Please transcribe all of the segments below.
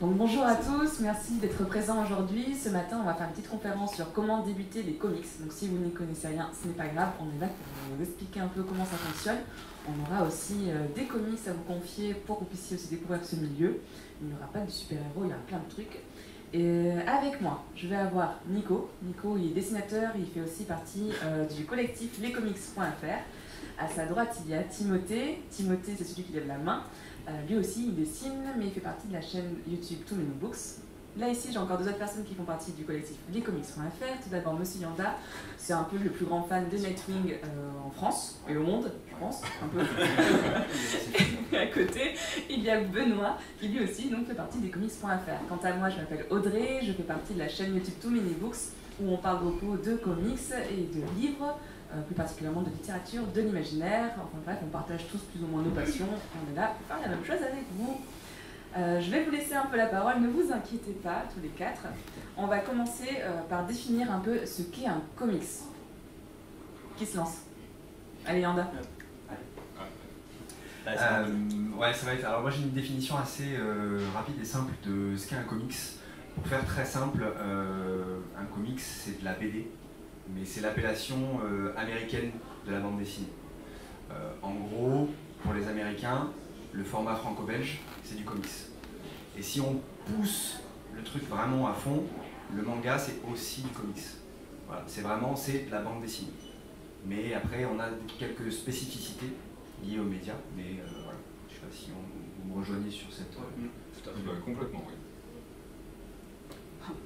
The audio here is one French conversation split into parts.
Donc bonjour à tous, merci d'être présents aujourd'hui. Ce matin, on va faire une petite conférence sur comment débuter les comics. Donc si vous n'y connaissez rien, ce n'est pas grave, on est là pour vous expliquer un peu comment ça fonctionne. On aura aussi des comics à vous confier pour que vous puissiez aussi découvrir ce milieu. Il n'y aura pas de super-héros, il y aura plein de trucs. Et avec moi, je vais avoir Nico. Nico, il est dessinateur, il fait aussi partie du collectif lescomics.fr. À sa droite, il y a Timothée. Timothée, c'est celui qui lève la main. Lui aussi, il dessine, mais il fait partie de la chaîne YouTube Too Many Books. Là, ici, j'ai encore deux autres personnes qui font partie du collectif lescomics.fr. Tout d'abord, Monsieur Yanda, c'est un peu le plus grand fan de Nightwing en France, et au monde, je pense, un peu. Et à côté, il y a Benoît, qui lui aussi donc, fait partie des comics.fr. Quant à moi, je m'appelle Audrey, je fais partie de la chaîne YouTube Too Many Books, où on parle beaucoup de comics et de livres, plus particulièrement de littérature, de l'imaginaire. Enfin bref, on partage tous plus ou moins nos passions. On est là pour faire la même chose avec vous. Je vais vous laisser un peu la parole, ne vous inquiétez pas, tous les quatre. On va commencer par définir un peu ce qu'est un comics. Qui se lance? Allez, Yanda. Ouais, ça va être. Alors moi j'ai une définition assez rapide et simple de ce qu'est un comics. Pour faire très simple, un comics c'est de la BD, mais c'est l'appellation américaine de la bande dessinée. En gros, pour les Américains, le format franco-belge, c'est du comics. Et si on pousse le truc vraiment à fond, le manga, c'est aussi du comics. Voilà, c'est de la bande dessinée. Mais après, on a quelques spécificités liées aux médias, mais voilà. Je ne sais pas si vous me rejoignez sur cette... Tout à fait. Complètement, oui.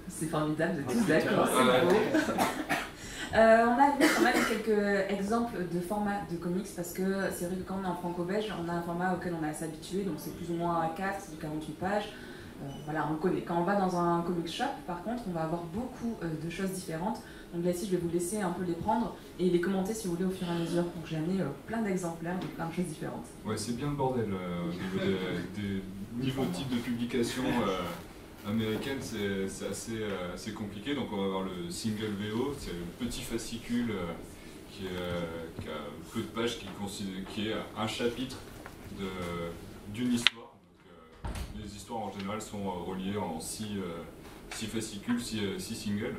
C'est formidable, vous êtes tous d'accord, c'est beau. On a vu quand même quelques exemples de formats de comics parce que c'est vrai que quand on est en franco-belge, on a un format auquel on est assez habitué, donc c'est plus ou moins A4, c'est du 48 pages. Voilà, on le connaît. Quand on va dans un comic shop, par contre, on va avoir beaucoup de choses différentes. Donc là, ici, je vais vous laisser un peu les prendre et les commenter si vous voulez au fur et à mesure. Donc j'ai amené plein d'exemplaires de plein de choses différentes. Ouais, c'est bien le bordel au niveau des niveaux de type de publication américaine, c'est assez compliqué. Donc on va avoir le single VO, c'est le petit fascicule qui a peu de pages, qui est un chapitre d'une histoire. Donc, les histoires en général sont reliées en 6 fascicules, 6 singles.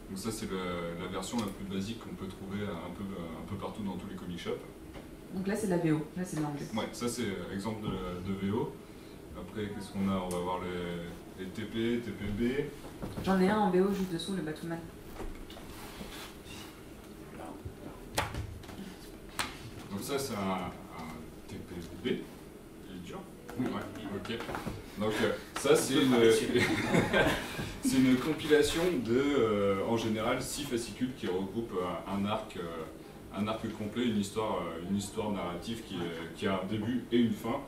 Donc ça c'est la version la plus basique qu'on peut trouver un peu partout dans tous les comic shops. Donc là c'est la VO, là c'est l'anglais. Ouais, ça c'est exemple de VO. Après qu'est-ce qu'on a? On va voir les TP, TPB. J'en ai un en VO juste dessous, le Batman. Donc ça c'est un TPB. Il est dur? Ouais, ok. Donc ça c'est une compilation de, en général, 6 fascicules qui regroupent un arc complet, une histoire narrative qui a un début et une fin.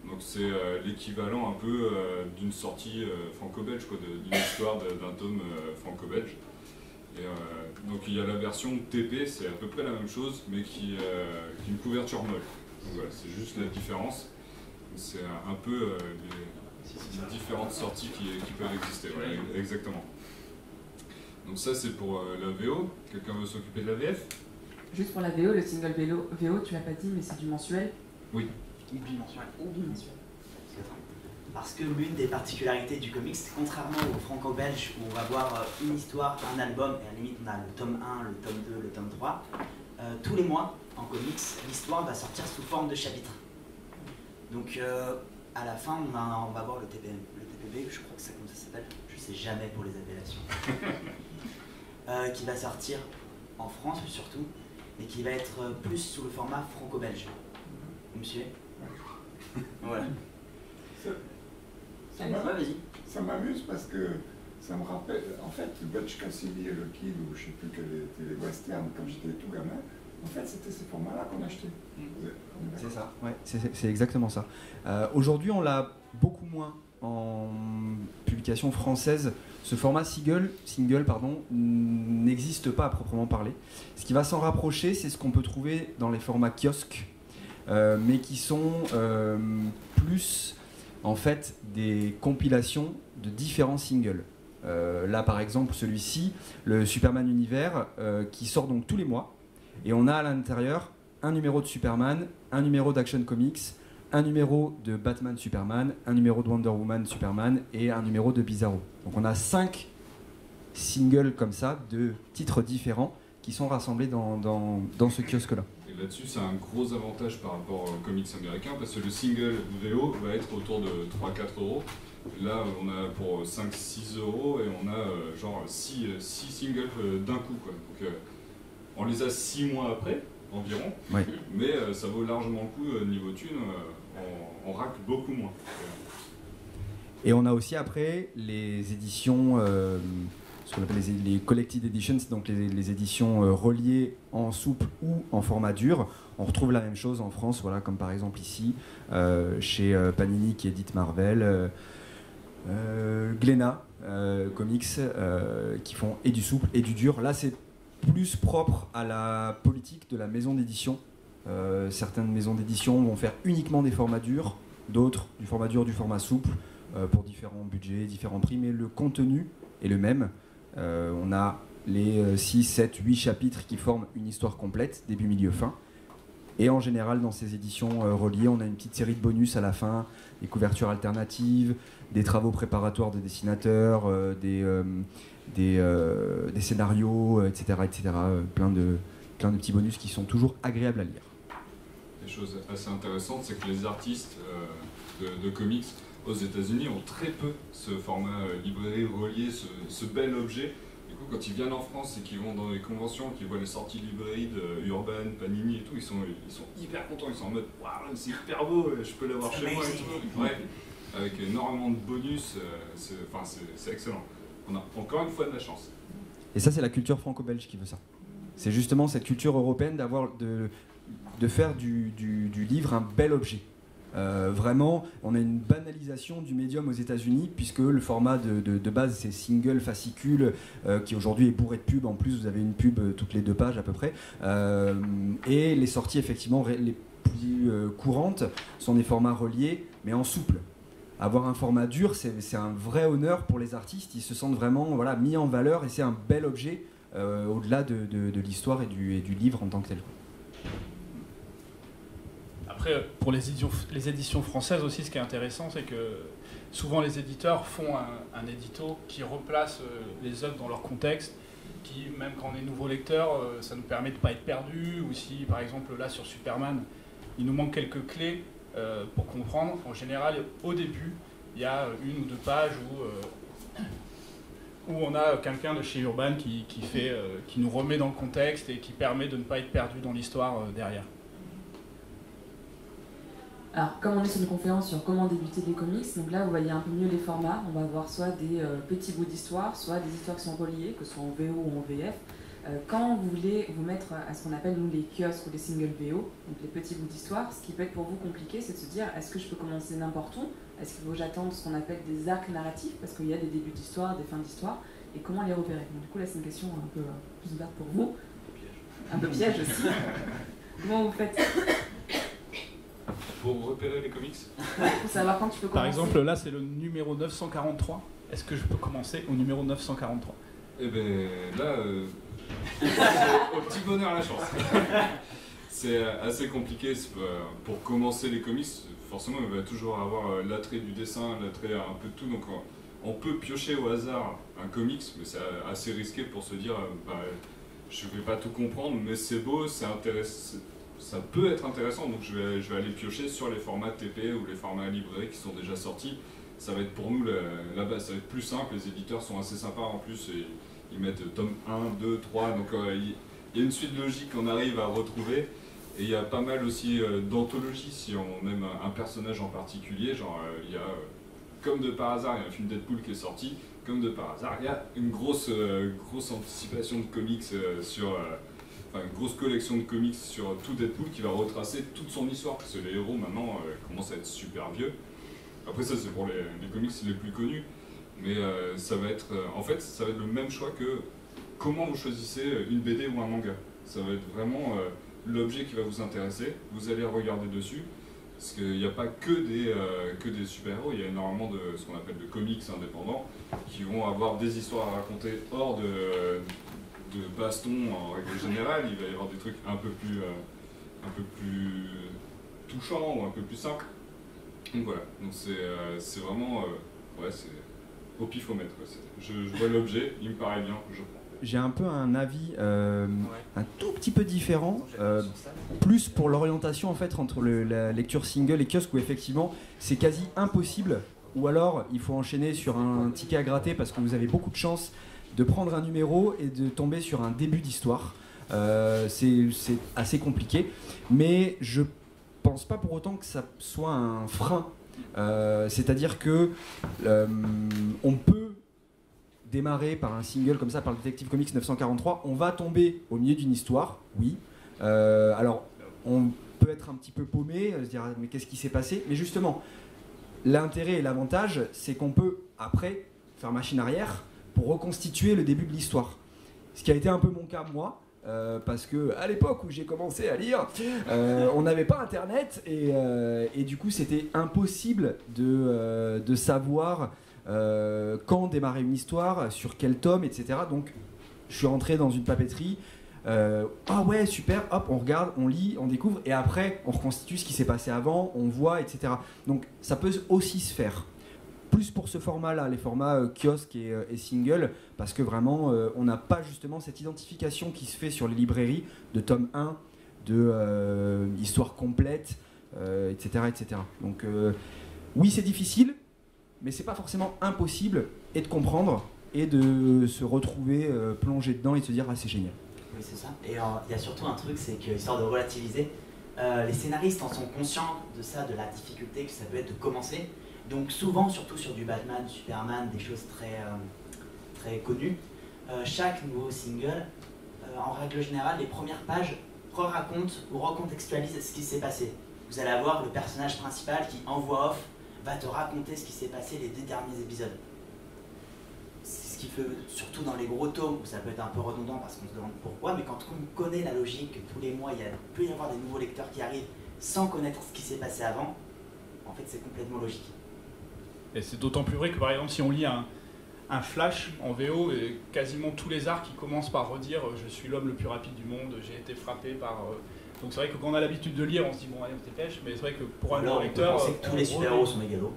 Donc c'est l'équivalent un peu d'une sortie franco-belge, d'une histoire d'un tome franco-belge. Et donc il y a la version TP, c'est à peu près la même chose, mais qui a une couverture molle. Donc voilà, c'est juste la différence. C'est un peu les différentes sorties qui peuvent exister. Voilà, exactement. Donc ça c'est pour la VO. Quelqu'un veut s'occuper de la VF? Juste pour la VO, le single VO, tu l'as pas dit, mais c'est du mensuel. Oui. Ou bimensuel. Ou bimensuel. Parce que l'une des particularités du comics, contrairement au franco-belge où on va voir une histoire, un album, et à la limite on a le tome 1, le tome 2, le tome 3, tous les mois en comics, l'histoire va sortir sous forme de chapitres. Donc à la fin on va voir le TPB, je crois que c'est comme ça s'appelle, je sais jamais pour les appellations, qui va sortir en France surtout, mais qui va être plus sous le format franco-belge. Monsieur? Voilà. Ça m'amuse parce que ça me rappelle, en fait, Butch Cassidy et le Kid, ou je sais plus quels étaient les westerns quand j'étais tout gamin, en fait c'était ces formats-là qu'on achetait. C'est ça, ouais, c'est exactement ça. Aujourd'hui on l'a beaucoup moins en publication française. Ce format single n'existe pas à proprement parler. Ce qui va s'en rapprocher, c'est ce qu'on peut trouver dans les formats kiosques, mais qui sont plus en fait des compilations de différents singles. Là par exemple celui-ci, le Superman Univers, qui sort donc tous les mois, et on a à l'intérieur un numéro de Superman, un numéro d'Action Comics, un numéro de Batman Superman, un numéro de Wonder Woman Superman et un numéro de Bizarro. Donc on a 5 singles comme ça, de titres différents, qui sont rassemblés dans ce kiosque-là. Et là-dessus, c'est un gros avantage par rapport aux comics américains, parce que le single VO va être autour de 3-4 euros. Là, on a pour 5-6 euros et on a genre 6 singles d'un coup, quoi. Donc, on les a 6 mois après, environ, Ouais. mais ça vaut largement le coup niveau thune, on racle beaucoup moins. Et on a aussi après les éditions, ce qu'on appelle les collected editions, donc les éditions reliées en souple ou en format dur. On retrouve la même chose en France, voilà, comme par exemple ici, chez Panini qui édite Marvel, Glénat Comics qui font et du souple et du dur. Là, c'est plus propre à la politique de la maison d'édition. Certaines maisons d'édition vont faire uniquement des formats durs, d'autres du format dur, du format souple, pour différents budgets, différents prix, mais le contenu est le même. On a les 6, 7, 8 chapitres qui forment une histoire complète, début, milieu, fin. Et en général, dans ces éditions reliées, on a une petite série de bonus à la fin, des couvertures alternatives, des travaux préparatoires de dessinateurs, des scénarios, etc. etc. Plein de petits bonus qui sont toujours agréables à lire. Des choses assez intéressantes, c'est que les artistes de comics aux États-Unis ont très peu ce format librairie relié, ce bel objet. Du coup, quand ils viennent en France et qu'ils vont dans les conventions, qu'ils voient les sorties librairies de Urban, Panini et tout, ils sont hyper contents. Ils sont en mode waouh, c'est hyper beau, je peux l'avoir chez moi et tout. Ouais, avec énormément de bonus, c'est excellent. On a encore une fois de la chance. Et ça, c'est la culture franco-belge qui veut ça. C'est justement cette culture européenne de faire du livre un bel objet. Vraiment, on a une banalisation du médium aux États-Unis, puisque le format de base c'est single fascicule qui aujourd'hui est bourré de pubs. En plus, vous avez une pub toutes les 2 pages à peu près. Et les sorties effectivement les plus courantes sont des formats reliés, mais en souple. Avoir un format dur, c'est un vrai honneur pour les artistes. Ils se sentent vraiment mis en valeur et c'est un bel objet au-delà de l'histoire et du livre en tant que tel. Après, pour les éditions françaises aussi, ce qui est intéressant, c'est que souvent les éditeurs font un édito qui replace les œuvres dans leur contexte, qui, même quand on est nouveau lecteur, ça nous permet de ne pas être perdu, ou si, par exemple, là, sur Superman, il nous manque quelques clés pour comprendre. En général, au début, il y a 1 ou 2 pages où on a quelqu'un de chez Urban qui nous remet dans le contexte et qui permet de ne pas être perdu dans l'histoire derrière. Alors, comme on est sur une conférence sur comment débuter les comics, donc là, vous voyez un peu mieux les formats. On va voir soit des petits bouts d'histoire, soit des histoires qui sont reliées, que ce soit en VO ou en VF. Quand vous voulez vous mettre à ce qu'on appelle, nous, les kiosques ou les single VO, donc les petits bouts d'histoire, ce qui peut être pour vous compliqué, c'est de se dire, est-ce que je peux commencer n'importe où? Est-ce qu'il faut que j'attende ce qu'on appelle des arcs narratifs? Parce qu'il y a des débuts d'histoire, des fins d'histoire, et comment les repérer? Donc, du coup, là, c'est une question un peu plus ouverte pour vous. Un peu piège aussi. Comment vous faites? Pour repérer les comics, Pour savoir quand tu peux commencer. Par exemple, là, c'est le numéro 943. Est-ce que je peux commencer au numéro 943? eh ben là, au petit bonheur la chance. C'est assez compliqué pour commencer les comics. Forcément, il va toujours avoir l'attrait du dessin, l'attrait un peu de tout. Donc, on peut piocher au hasard un comics, mais c'est assez risqué pour se dire je vais pas tout comprendre, mais c'est beau, c'est intéressant. Ça peut être intéressant, donc je vais aller piocher sur les formats TP ou les formats librairies qui sont déjà sortis. Ça va être pour nous la base, ça va être plus simple, les éditeurs sont assez sympas en plus, et ils mettent tome 1, 2, 3, donc il y a une suite logique qu'on arrive à retrouver. Et il y a pas mal aussi d'anthologies si on aime un personnage en particulier, genre il y a, comme de par hasard, il y a un film Deadpool qui est sorti, comme de par hasard, il y a une grosse anticipation de comics une grosse collection de comics sur tout Deadpool qui va retracer toute son histoire, parce que les héros maintenant commencent à être super vieux. Après ça c'est pour les comics les plus connus, mais ça va être en fait ça va être le même choix que comment vous choisissez une BD ou un manga. Ça va être vraiment l'objet qui va vous intéresser, vous allez regarder dessus, parce qu'il n'y a pas que des super-héros, il y a énormément de ce qu'on appelle de comics indépendants qui vont avoir des histoires à raconter hors de baston en règle générale. Il va y avoir des trucs un peu plus touchants ou un peu plus simples. Donc voilà, donc c'est vraiment ouais, c'est au pifomètre quoi. Je vois l'objet, il me paraît bien, je prends. J'ai un peu un avis un tout petit peu différent, plus pour l'orientation en fait entre la lecture single et kiosque où effectivement c'est quasi impossible, ou alors il faut enchaîner sur un ticket à gratter parce que vous avez beaucoup de chance de prendre un numéro et de tomber sur un début d'histoire. C'est assez compliqué, mais je pense pas pour autant que ça soit un frein. C'est-à-dire que on peut démarrer par un single comme ça, par le Detective Comics 943, on va tomber au milieu d'une histoire, oui. Alors, on peut être un petit peu paumé, se dire mais qu'est-ce qui s'est passé? Mais justement, l'intérêt et l'avantage, c'est qu'on peut après faire machine arrière pour reconstituer le début de l'histoire. Ce qui a été un peu mon cas moi. Parce que à l'époque où j'ai commencé à lire, on n'avait pas internet et du coup c'était impossible de savoir quand démarrer une histoire, sur quel tome, etc. Donc je suis rentré dans une papeterie. Ah ouais, super, hop, on regarde, on lit, on découvre et après on reconstitue ce qui s'est passé avant, on voit, etc. Donc ça peut aussi se faire. Plus pour ce format-là, les formats kiosque et single, parce que vraiment, on n'a pas justement cette identification qui se fait sur les librairies de tome 1, de histoire complète, etc., etc. Donc oui, c'est difficile, mais c'est pas forcément impossible et de comprendre et de se retrouver plongé dedans et de se dire « Ah, c'est génial ». Oui, c'est ça. Et il y a surtout un truc, c'est que, histoire de relativiser, les scénaristes en sont conscients de ça, de la difficulté que ça peut être de commencer. Donc souvent, surtout sur du Batman, Superman, des choses très connues, chaque nouveau single, en règle générale, les premières pages racontent ou recontextualisent ce qui s'est passé. Vous allez avoir le personnage principal qui, en voix off, va te raconter ce qui s'est passé les 2 derniers épisodes. C'est ce qui fait, surtout dans les gros tomes, où ça peut être un peu redondant parce qu'on se demande pourquoi, mais quand on connaît la logique, que tous les mois, il peut y avoir des nouveaux lecteurs qui arrivent sans connaître ce qui s'est passé avant, en fait, c'est complètement logique. Et c'est d'autant plus vrai que par exemple si on lit un Flash en VO, et quasiment tous les arcs qui commencent par redire je suis l'homme le plus rapide du monde, j'ai été frappé par... Donc c'est vrai que quand on a l'habitude de lire, on se dit bon allez on se dépêche, mais c'est vrai que pour un nouveau lecteur... On sait que tous les super-héros sont mégalos.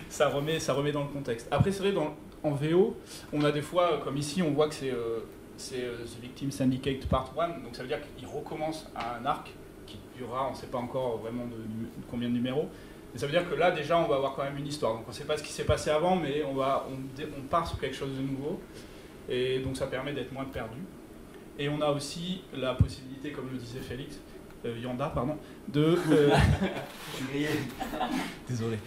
ça remet dans le contexte. Après c'est vrai, en VO, on a des fois, comme ici, on voit que c'est The Victim Syndicate Part 1, donc ça veut dire qu'il recommence à un arc qui durera, on ne sait pas encore vraiment de combien de numéros. Et ça veut dire que là, déjà, on va avoir quand même une histoire. Donc on ne sait pas ce qui s'est passé avant, mais on part sur quelque chose de nouveau. Et donc ça permet d'être moins perdu. Et on a aussi la possibilité, comme le disait Félix, Yanda, pardon, de... Désolé.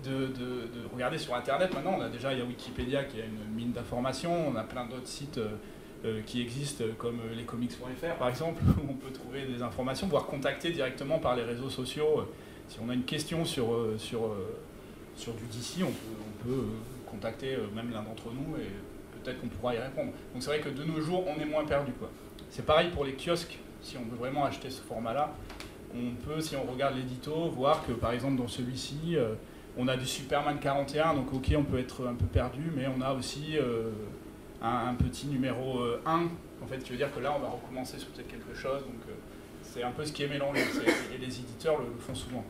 De regarder sur Internet. Maintenant, il y a Wikipédia qui a une mine d'informations. On a plein d'autres sites qui existent, comme lescomics.fr, par exemple, où on peut trouver des informations, voire contacter directement par les réseaux sociaux. Si on a une question sur du DC, on peut contacter même l'un d'entre nous et peut-être qu'on pourra y répondre. Donc c'est vrai que de nos jours, on est moins perdu, quoi. C'est pareil pour les kiosques. Si on veut vraiment acheter ce format-là, on peut, si on regarde l'édito, voir que par exemple dans celui-ci, on a du Superman 41, donc ok, on peut être un peu perdu, mais on a aussi un petit numéro 1, en fait, qui veut dire que là, on va recommencer sur peut-être quelque chose. Donc c'est un peu ce qui est mélangé, et les éditeurs le font souvent.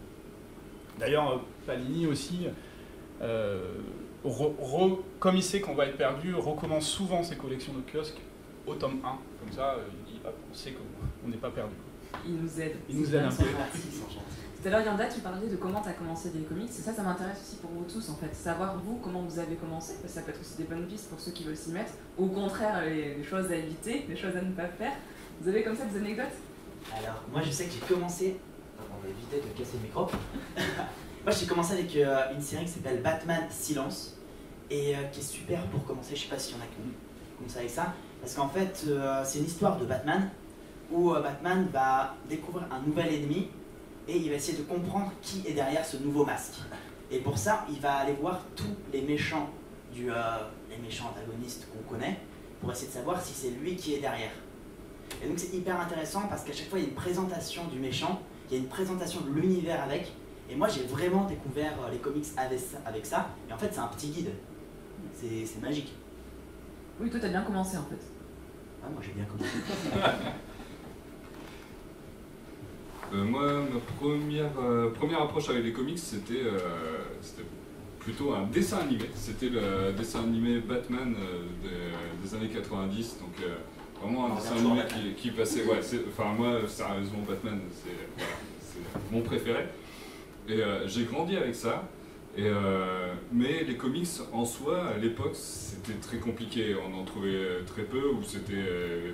D'ailleurs, Panini aussi, comme il sait qu'on va être perdu, recommence souvent ses collections de kiosques au tome 1. Comme ça, il dit, hop, on sait qu'on n'est pas perdu. Il nous aide. Il nous aide un peu. Tout à l'heure, Yanda, tu parlais de comment tu as commencé des comics. Et ça m'intéresse aussi pour vous tous, en fait. Savoir, vous, comment vous avez commencé. Parce que ça peut être aussi des bonnes pistes pour ceux qui veulent s'y mettre. Ou au contraire, les choses à éviter, les choses à ne pas faire. Vous avez comme ça des anecdotes? Alors, moi, je sais que j'ai commencé... On va éviter de casser le micro. Moi, j'ai commencé avec une série qui s'appelle Batman Silence. Et qui est super pour commencer. Je sais pas s'il y en a qui ont commencé avec ça. Parce qu'en fait, c'est une histoire de Batman. Où Batman va découvrir un nouvel ennemi. Et il va essayer de comprendre qui est derrière ce nouveau masque. Et pour ça, il va aller voir tous les méchants, les méchants antagonistes qu'on connaît, pour essayer de savoir si c'est lui qui est derrière. Et donc c'est hyper intéressant parce qu'à chaque fois il y a une présentation du méchant, il y a une présentation de l'univers avec. Et moi j'ai vraiment découvert les comics avec ça. Et en fait c'est un petit guide. C'est magique. Oui, toi t'as bien commencé en fait. Ah, moi j'ai bien commencé. Moi, ma première approche avec les comics, c'était plutôt un dessin animé. C'était le dessin animé Batman des années 90, donc vraiment un dessin animé qui passait. Ouais, enfin moi, sérieusement, Batman, c'est mon préféré. Et j'ai grandi avec ça. Mais les comics en soi, à l'époque, c'était très compliqué. On en trouvait très peu, ou c'était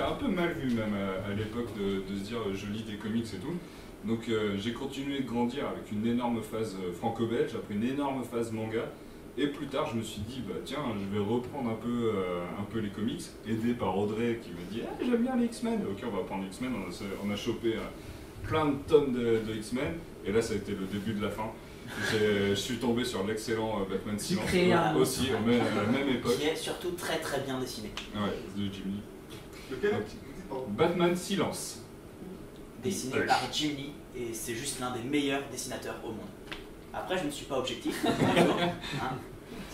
un peu mal vu même à l'époque de se dire je lis des comics et tout. Donc j'ai continué de grandir avec une énorme phase franco-belge, après une énorme phase manga. Et plus tard, je me suis dit, bah tiens, je vais reprendre un peu les comics, aidé par Audrey qui m'a dit ah, j'aime bien les X-Men. Ok, on va prendre les X-Men. On a chopé plein de tomes de X-Men. Et là, ça a été le début de la fin. Je suis tombé sur l'excellent Batman Silence aussi, à la même époque. Qui est surtout très très bien dessiné. Ouais, de Jim Lee. Lequel? Batman Silence. Dessiné par Jim Lee, et c'est juste l'un des meilleurs dessinateurs au monde. Après, je ne suis pas objectif. Hein.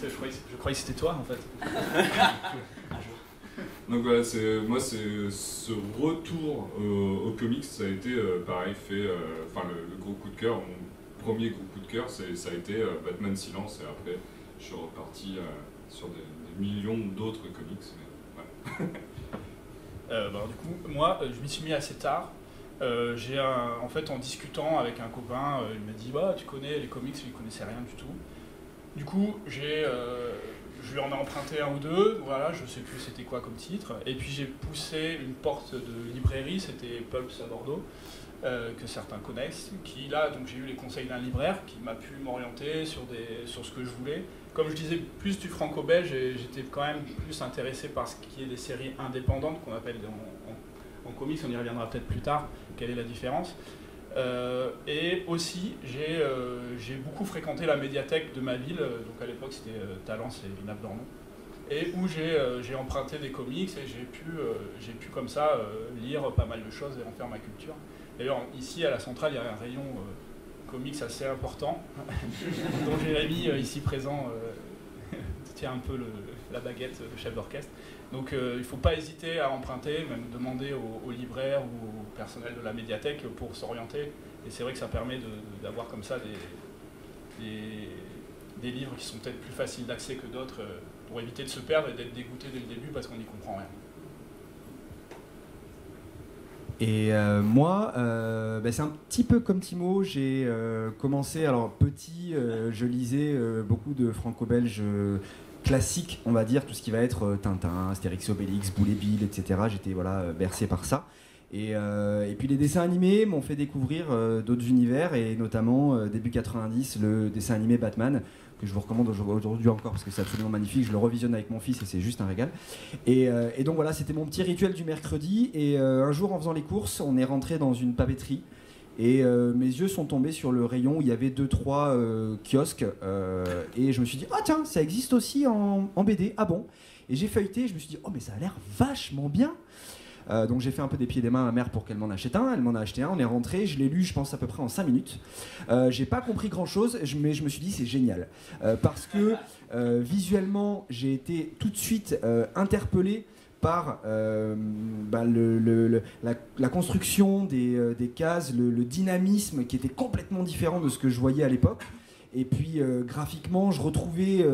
Je croyais que c'était toi en fait. Un jour. Donc voilà, moi c'est ce retour aux comics, ça a été pareil fait, le gros coup de cœur, mon premier gros coup de cœur, ça a été Batman Silence, et après je suis reparti sur des millions d'autres comics. Mais, ouais. Du coup, moi je m'y suis mis assez tard. En fait, en discutant avec un copain, il m'a dit bah, tu connais les comics, il ne connaissait rien du tout. Du coup, je lui en ai emprunté un ou deux, voilà, je sais plus c'était quoi comme titre. Et puis j'ai poussé une porte de librairie, c'était Pulps à Bordeaux, que certains connaissent. Qui là, donc j'ai eu les conseils d'un libraire qui m'a pu m'orienter sur ce que je voulais. Comme je disais, plus du franco-belge, j'étais quand même plus intéressé par ce qui est des séries indépendantes qu'on appelle en comics, on y reviendra peut-être plus tard, quelle est la différence. Et aussi, j'ai beaucoup fréquenté la médiathèque de ma ville, donc à l'époque c'était Talence et Villeneuve-d'Ornon, et où j'ai emprunté des comics et j'ai pu comme ça lire pas mal de choses et en faire ma culture. D'ailleurs, ici à la centrale, il y a un rayon comics assez important, dont Jérémy, ici présent, tient un peu la baguette de chef d'orchestre. Donc il ne faut pas hésiter à emprunter, même demander aux libraires ou au personnel de la médiathèque pour s'orienter. Et c'est vrai que ça permet d'avoir comme ça des livres qui sont peut-être plus faciles d'accès que d'autres, pour éviter de se perdre et d'être dégoûté dès le début parce qu'on n'y comprend rien. Et moi, c'est un petit peu comme Timo, j'ai commencé, alors petit, je lisais beaucoup de franco-belge classique, on va dire, tout ce qui va être Tintin, Astérix, Obélix, Boule et Bill, etc. J'étais bercé par ça. Et puis les dessins animés m'ont fait découvrir d'autres univers, et notamment début 90, le dessin animé Batman, que je vous recommande aujourd'hui encore parce que c'est absolument magnifique. Je le revisionne avec mon fils et c'est juste un régal. Et donc voilà, c'était mon petit rituel du mercredi. Et un jour, en faisant les courses, on est rentré dans une papeterie. Et mes yeux sont tombés sur le rayon où il y avait 2-3 kiosques. Et je me suis dit, ah tiens, ça existe aussi en BD. Ah bon? Et j'ai feuilleté, je me suis dit, oh mais ça a l'air vachement bien. Donc j'ai fait un peu des pieds et des mains à ma mère pour qu'elle m'en achète un. Elle m'en a acheté un, on est rentré, je l'ai lu, je pense à peu près en 5 minutes. J'ai pas compris grand chose, mais je me suis dit c'est génial. Parce que visuellement, j'ai été tout de suite interpellé par la construction des cases, le dynamisme qui était complètement différent de ce que je voyais à l'époque. Et puis graphiquement, je retrouvais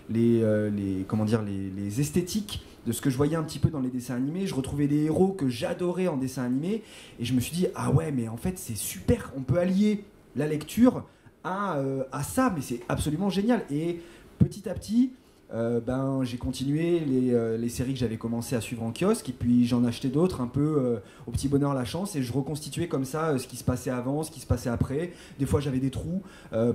les esthétiques de ce que je voyais un petit peu dans les dessins animés. Je retrouvais des héros que j'adorais en dessin animé. Et je me suis dit, ah ouais, mais en fait, c'est super. On peut allier la lecture à ça, mais c'est absolument génial. Et petit à petit, j'ai continué les séries que j'avais commencé à suivre en kiosque, et puis j'en achetais d'autres un peu au petit bonheur la chance, et je reconstituais comme ça ce qui se passait avant, ce qui se passait après. Des fois j'avais des trous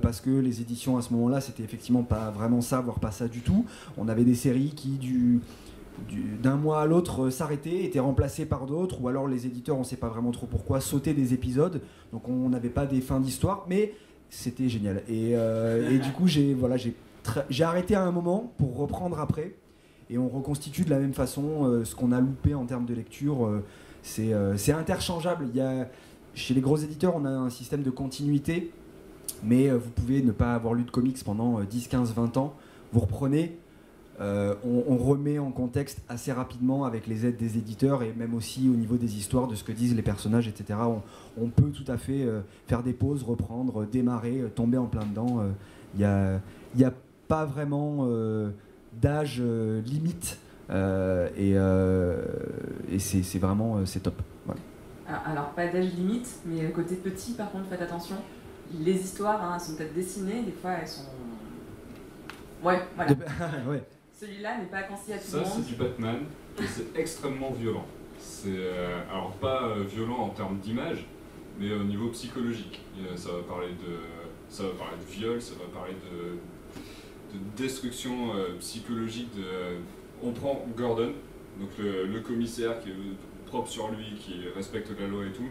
parce que les éditions à ce moment-là c'était effectivement pas vraiment ça, voire pas ça du tout. On avait des séries qui d'un mois à l'autre s'arrêtaient, étaient remplacées par d'autres, ou alors les éditeurs, on sait pas vraiment trop pourquoi, sautaient des épisodes, donc on n'avait pas des fins d'histoire, mais c'était génial. Et du coup j'ai arrêté à un moment pour reprendre après, et on reconstitue de la même façon ce qu'on a loupé en termes de lecture. C'est interchangeable. Chez les gros éditeurs, on a un système de continuité, mais vous pouvez ne pas avoir lu de comics pendant 10, 15, 20 ans. Vous reprenez, on remet en contexte assez rapidement avec les aides des éditeurs et même aussi au niveau des histoires, de ce que disent les personnages, etc. On peut tout à fait faire des pauses, reprendre, démarrer, tomber en plein dedans. Il n'y a pas vraiment d'âge limite et c'est vraiment c'est top. Voilà. Alors, pas d'âge limite, mais le côté petit, par contre, faites attention. Les histoires, hein, elles sont peut-être dessinées, des fois elles sont... Ouais, voilà. Ouais. Celui-là n'est pas conseillé à tout Ça, le monde. c'est du Batman, et c'est extrêmement violent. C'est alors pas violent en termes d'image, mais au niveau psychologique. Ça va parler de viol, ça va parler de destruction psychologique. On prend Gordon, donc le commissaire qui est propre sur lui, qui respecte la loi et tout,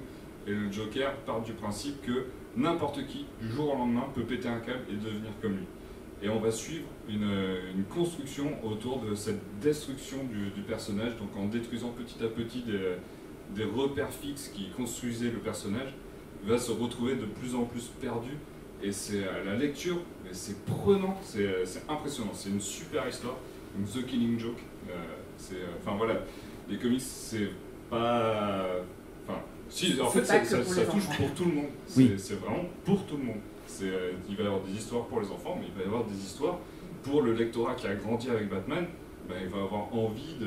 et le Joker part du principe que n'importe qui, du jour au lendemain, peut péter un câble et devenir comme lui. Et on va suivre une construction autour de cette destruction du personnage, donc en détruisant petit à petit des repères fixes qui construisaient le personnage, il va se retrouver de plus en plus perdu. Et c'est à la lecture, mais c'est prenant, c'est impressionnant, c'est une super histoire. Donc The Killing Joke, enfin voilà, les comics c'est pas... Enfin, si, en fait ça touche pour tout le monde, c'est vraiment pour tout le monde. Il va y avoir des histoires pour les enfants, mais il va y avoir des histoires pour le lectorat qui a grandi avec Batman. Il va avoir envie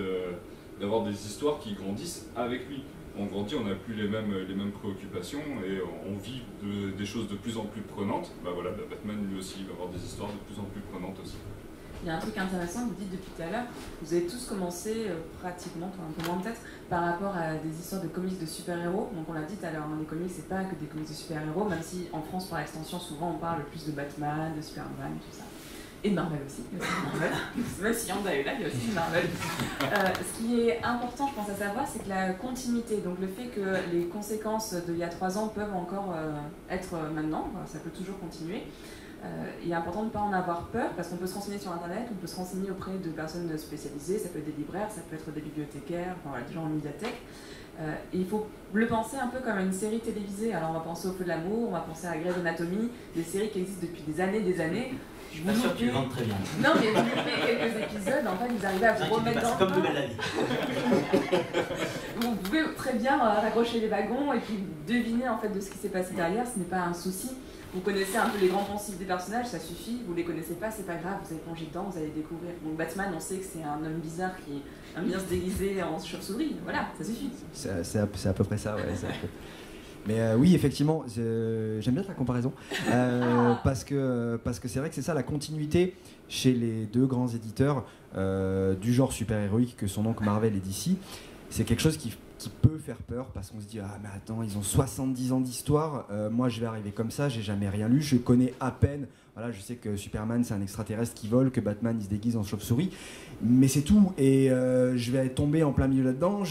d'avoir des histoires qui grandissent avec lui. On grandit, on n'a plus les mêmes préoccupations et on vit des choses de plus en plus prenantes. Batman lui aussi il va avoir des histoires de plus en plus prenantes aussi. Il y a un truc intéressant que vous dites depuis tout à l'heure, vous avez tous commencé pratiquement, un peu moins peut-être, par rapport à des histoires de comics de super-héros. Donc on l'a dit tout à l'heure, les comics c'est pas que des comics de super-héros, même si en France par extension souvent on parle plus de Batman, de Superman, tout ça. Et de Marvel aussi, même si Yanda est là, il y a aussi de Marvel. Ce qui est important, je pense, à savoir, c'est que la continuité, donc le fait que les conséquences d'il y a 3 ans peuvent encore être maintenant, ça peut toujours continuer. Il est important de ne pas en avoir peur parce qu'on peut se renseigner sur internet, on peut se renseigner auprès de personnes spécialisées, ça peut être des libraires, ça peut être des bibliothécaires, enfin voilà, des gens en médiathèque. Et il faut le penser un peu comme une série télévisée. Alors on va penser au Feu de l'amour, on va penser à Grey's Anatomy, des séries qui existent depuis des années. Je suis pas sûr que tu le vendes très bien. Non mais vous loupez quelques épisodes, en fait vous arrivez à vous remettre dans le comme nouvelle la vie. Vous pouvez très bien raccrocher les wagons et puis deviner en fait de ce qui s'est passé derrière, ce n'est pas un souci. Vous connaissez un peu les grands poncifs des personnages, ça suffit. Vous les connaissez pas, c'est pas grave, vous allez plonger dedans, vous allez découvrir. Donc Batman, on sait que c'est un homme bizarre qui aime bien se déguiser en chauve-souris. Voilà, ça suffit. C'est à peu près ça, ouais. Mais oui, effectivement, j'aime bien ta comparaison. Parce que c'est vrai que c'est ça, la continuité chez les 2 grands éditeurs du genre super-héroïque que sont donc Marvel et DC. C'est quelque chose qui peut faire peur parce qu'on se dit ah mais attends, ils ont 70 ans d'histoire, moi je vais arriver comme ça, j'ai jamais rien lu, je connais à peine, voilà, je sais que Superman c'est un extraterrestre qui vole, que Batman il se déguise en chauve-souris, mais c'est tout, et je vais tomber en plein milieu là-dedans,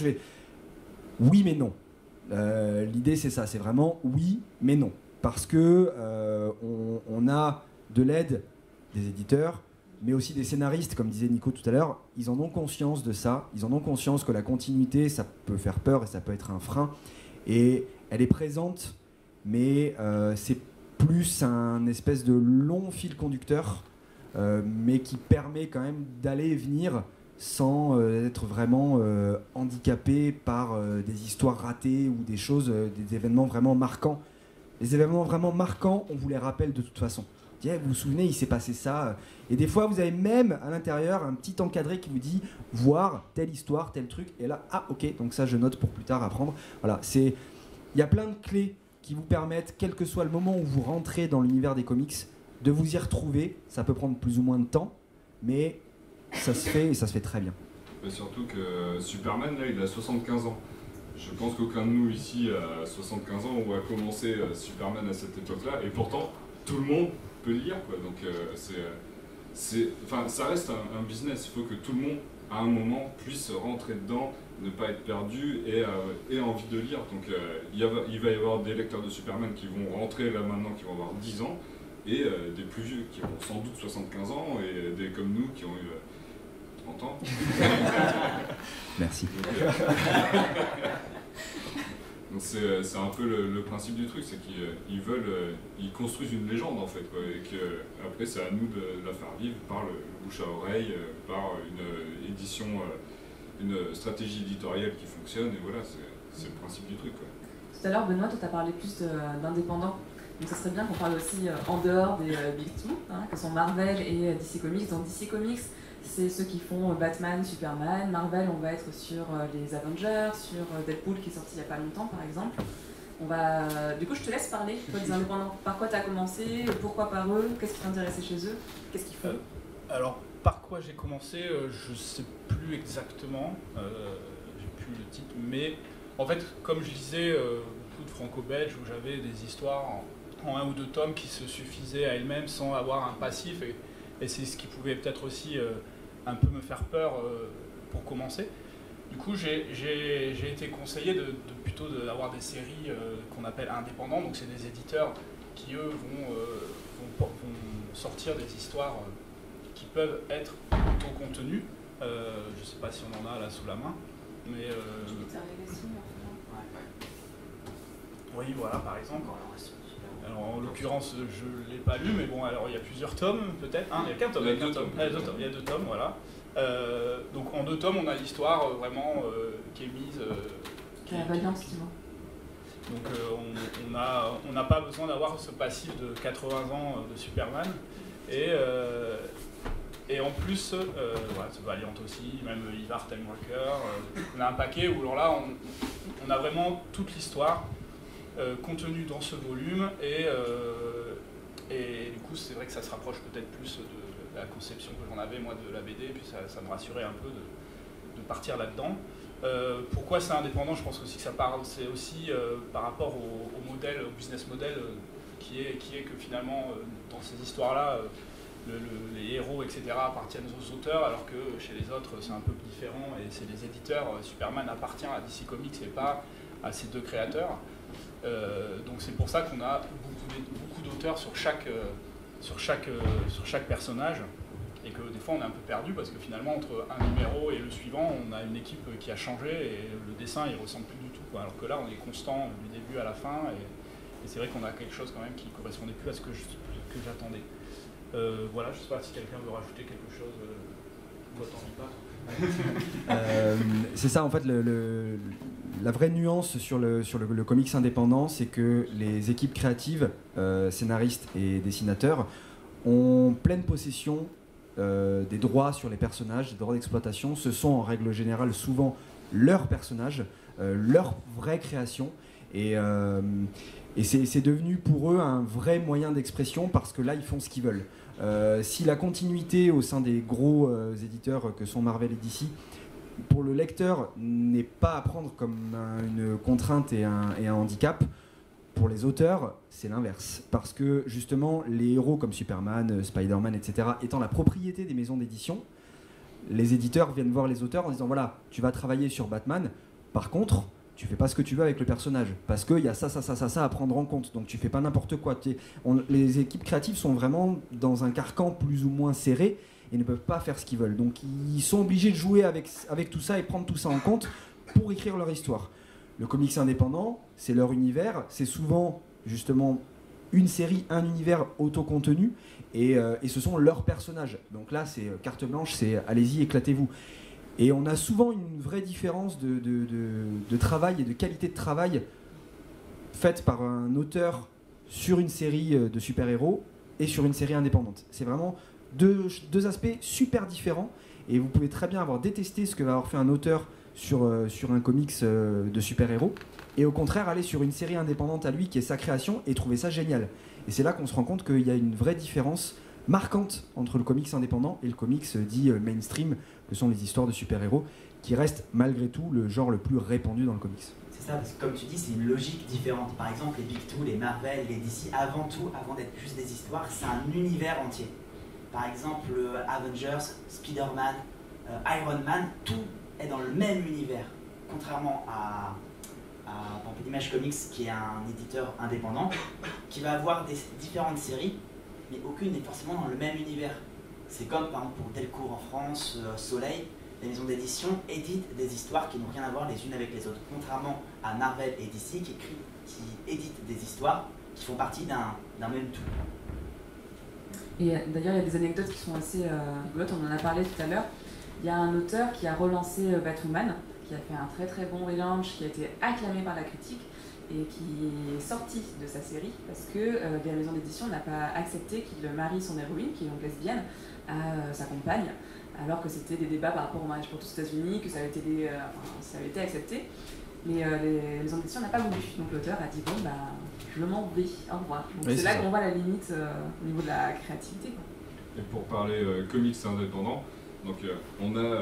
oui mais non. L'idée c'est ça, c'est vraiment oui mais non, parce que on a de l'aide des éditeurs, mais aussi des scénaristes, comme disait Nico tout à l'heure, ils en ont conscience de ça, ils en ont conscience que la continuité, ça peut faire peur et ça peut être un frein, et elle est présente, mais c'est plus un espèce de long fil conducteur, mais qui permet quand même d'aller et venir sans être vraiment handicapé par des histoires ratées ou des choses, des événements vraiment marquants. Les événements vraiment marquants, on vous les rappelle de toute façon. Vous vous souvenez, il s'est passé ça. Et des fois, vous avez même à l'intérieur un petit encadré qui vous dit voir telle histoire, tel truc. Et là, ah ok, donc ça je note pour plus tard apprendre. Voilà, il y a plein de clés qui vous permettent, quel que soit le moment où vous rentrez dans l'univers des comics, de vous y retrouver. Ça peut prendre plus ou moins de temps, mais ça se fait et ça se fait très bien. Mais surtout que Superman, là, il a 75 ans. Je pense qu'aucun de nous ici à 75 ans, on va commencer Superman à cette époque-là. Et pourtant, tout le monde peut lire, quoi. Donc ça reste un business. Il faut que tout le monde à un moment puisse rentrer dedans, ne pas être perdu et envie de lire. Donc il va y avoir des lecteurs de Superman qui vont rentrer là maintenant, qui vont avoir 10 ans, et des plus vieux qui ont sans doute 75 ans, et des comme nous qui ont eu 30 ans. Merci. Donc c'est un peu le principe du truc, c'est ils construisent une légende en fait, quoi, et qu'après c'est à nous de la faire vivre par le bouche à oreille, par une édition, une stratégie éditoriale qui fonctionne, et voilà, c'est le principe du truc, quoi. Tout à l'heure, Benoît, toi, tu as parlé plus d'indépendants. Donc ça serait bien qu'on parle aussi en dehors des Big Two, hein, que sont Marvel et DC Comics. Donc DC Comics, c'est ceux qui font Batman, Superman. Marvel, on va être sur les Avengers, sur Deadpool qui est sorti il n'y a pas longtemps par exemple. Du coup, je te laisse parler, toi, des indépendants. Par quoi tu as commencé? Pourquoi par eux? Qu'est-ce qui t'intéressait chez eux? Qu'est-ce qu'ils font? Alors, par quoi j'ai commencé, je ne sais plus exactement. J'ai plus le titre. Mais en fait, comme je lisais beaucoup de franco-belge où j'avais des histoires en 1 ou 2 tomes qui se suffisaient à elles-mêmes sans avoir un passif. Et c'est ce qui pouvait peut-être aussi un peu me faire peur pour commencer. Du coup, j'ai été conseillé plutôt d'avoir des séries qu'on appelle indépendants. Donc, c'est des éditeurs qui, eux, vont sortir des histoires qui peuvent être auto-contenues. Je ne sais pas si on en a là sous la main. Mais, oui, voilà, par exemple. Alors, en l'occurrence, je ne l'ai pas lu, mais bon, alors il y a plusieurs tomes, peut-être. Il n'y a qu'un tome. Il y a 2 tomes, voilà. Donc, en 2 tomes, on a l'histoire vraiment qui est mise. Qui est vaillante, effectivement. Donc, on n'a pas besoin d'avoir ce passif de 80 ans de Superman. Et en plus, voilà, c'est Valiant aussi, même Ivar Timeworker. On a un paquet où alors là, on a vraiment toute l'histoire. Contenu dans ce volume et du coup c'est vrai que ça se rapproche peut-être plus de la conception que j'en avais moi de la BD, et puis ça me rassurait un peu de partir là-dedans. Pourquoi c'est indépendant? Je pense aussi que ça parle, c'est aussi par rapport au modèle, au business model qui est que finalement dans ces histoires-là les héros etc. appartiennent aux auteurs, alors que chez les autres c'est un peu différent et c'est les éditeurs. Superman appartient à DC Comics et pas à ces 2 créateurs. Donc c'est pour ça qu'on a beaucoup d'auteurs sur chaque personnage, et que des fois on est un peu perdu parce que finalement entre un numéro et le suivant on a une équipe qui a changé et le dessin il ressemble plus du tout, quoi. Alors que là on est constant du début à la fin et c'est vrai qu'on a quelque chose quand même qui correspondait plus à ce que j'attendais. Voilà, je ne sais pas si quelqu'un veut rajouter quelque chose. Toi t'en dis pas. C'est ça en fait, la vraie nuance sur le comics indépendant, c'est que les équipes créatives, scénaristes et dessinateurs ont pleine possession des droits sur les personnages, des droits d'exploitation. Ce sont en règle générale souvent leurs personnages, leur vraie création, et c'est devenu pour eux un vrai moyen d'expression parce que là ils font ce qu'ils veulent. Si la continuité au sein des gros éditeurs que sont Marvel et DC, pour le lecteur, n'est pas à prendre comme une contrainte et un handicap, pour les auteurs, c'est l'inverse. Parce que justement, les héros comme Superman, Spider-Man, etc., étant la propriété des maisons d'édition, les éditeurs viennent voir les auteurs en disant voilà, tu vas travailler sur Batman, par contre, tu fais pas ce que tu veux avec le personnage, parce qu'il y a ça à prendre en compte, donc tu fais pas n'importe quoi. Les équipes créatives sont vraiment dans un carcan plus ou moins serré et ne peuvent pas faire ce qu'ils veulent. Donc ils sont obligés de jouer avec tout ça et prendre tout ça en compte pour écrire leur histoire. Le comics indépendant, c'est leur univers, c'est souvent justement une série, un univers autocontenu, et ce sont leurs personnages. Donc là, c'est carte blanche, c'est allez-y, éclatez-vous. Et on a souvent une vraie différence de travail et de qualité de travail faite par un auteur sur une série de super-héros et sur une série indépendante. C'est vraiment deux aspects super différents, et vous pouvez très bien avoir détesté ce que va avoir fait un auteur sur un comics de super-héros, et au contraire aller sur une série indépendante à lui qui est sa création et trouver ça génial. Et c'est là qu'on se rend compte qu'il y a une vraie différence marquante entre le comics indépendant et le comics dit mainstream, que sont les histoires de super-héros, qui restent malgré tout le genre le plus répandu dans le comics. C'est ça, parce que comme tu dis, c'est une logique différente. Par exemple, les Big Two, les Marvel, les DC, avant d'être juste des histoires, c'est un univers entier. Par exemple, Avengers, Spider-Man, Iron Man, tout est dans le même univers. Contrairement à Image Comics, qui est un éditeur indépendant, qui va avoir des différentes séries, mais aucune n'est forcément dans le même univers. C'est comme par exemple pour Delcourt en France, Soleil, les maisons d'édition éditent des histoires qui n'ont rien à voir les unes avec les autres. Contrairement à Marvel et DC qui éditent des histoires qui font partie d'un même tout. Et d'ailleurs, il y a des anecdotes qui sont assez rigolotes, on en a parlé tout à l'heure. Il y a un auteur qui a relancé Batwoman, qui a fait un très très bon relaunch, qui a été acclamé par la critique et qui est sorti de sa série parce que la maison d'édition n'a pas accepté qu'il marie son héroïne, qui est donc lesbienne, à sa compagne, alors que c'était des débats par rapport au mariage pour tous aux États-Unis, que ça avait été accepté. Mais les maisons d'édition n'ont pas voulu. Donc l'auteur a dit bon, bah, je m'en vais, au revoir. Donc Oui, c'est là ça. qu'on voit la limite au niveau de la créativité, quoi. Et pour parler comics indépendants, donc on a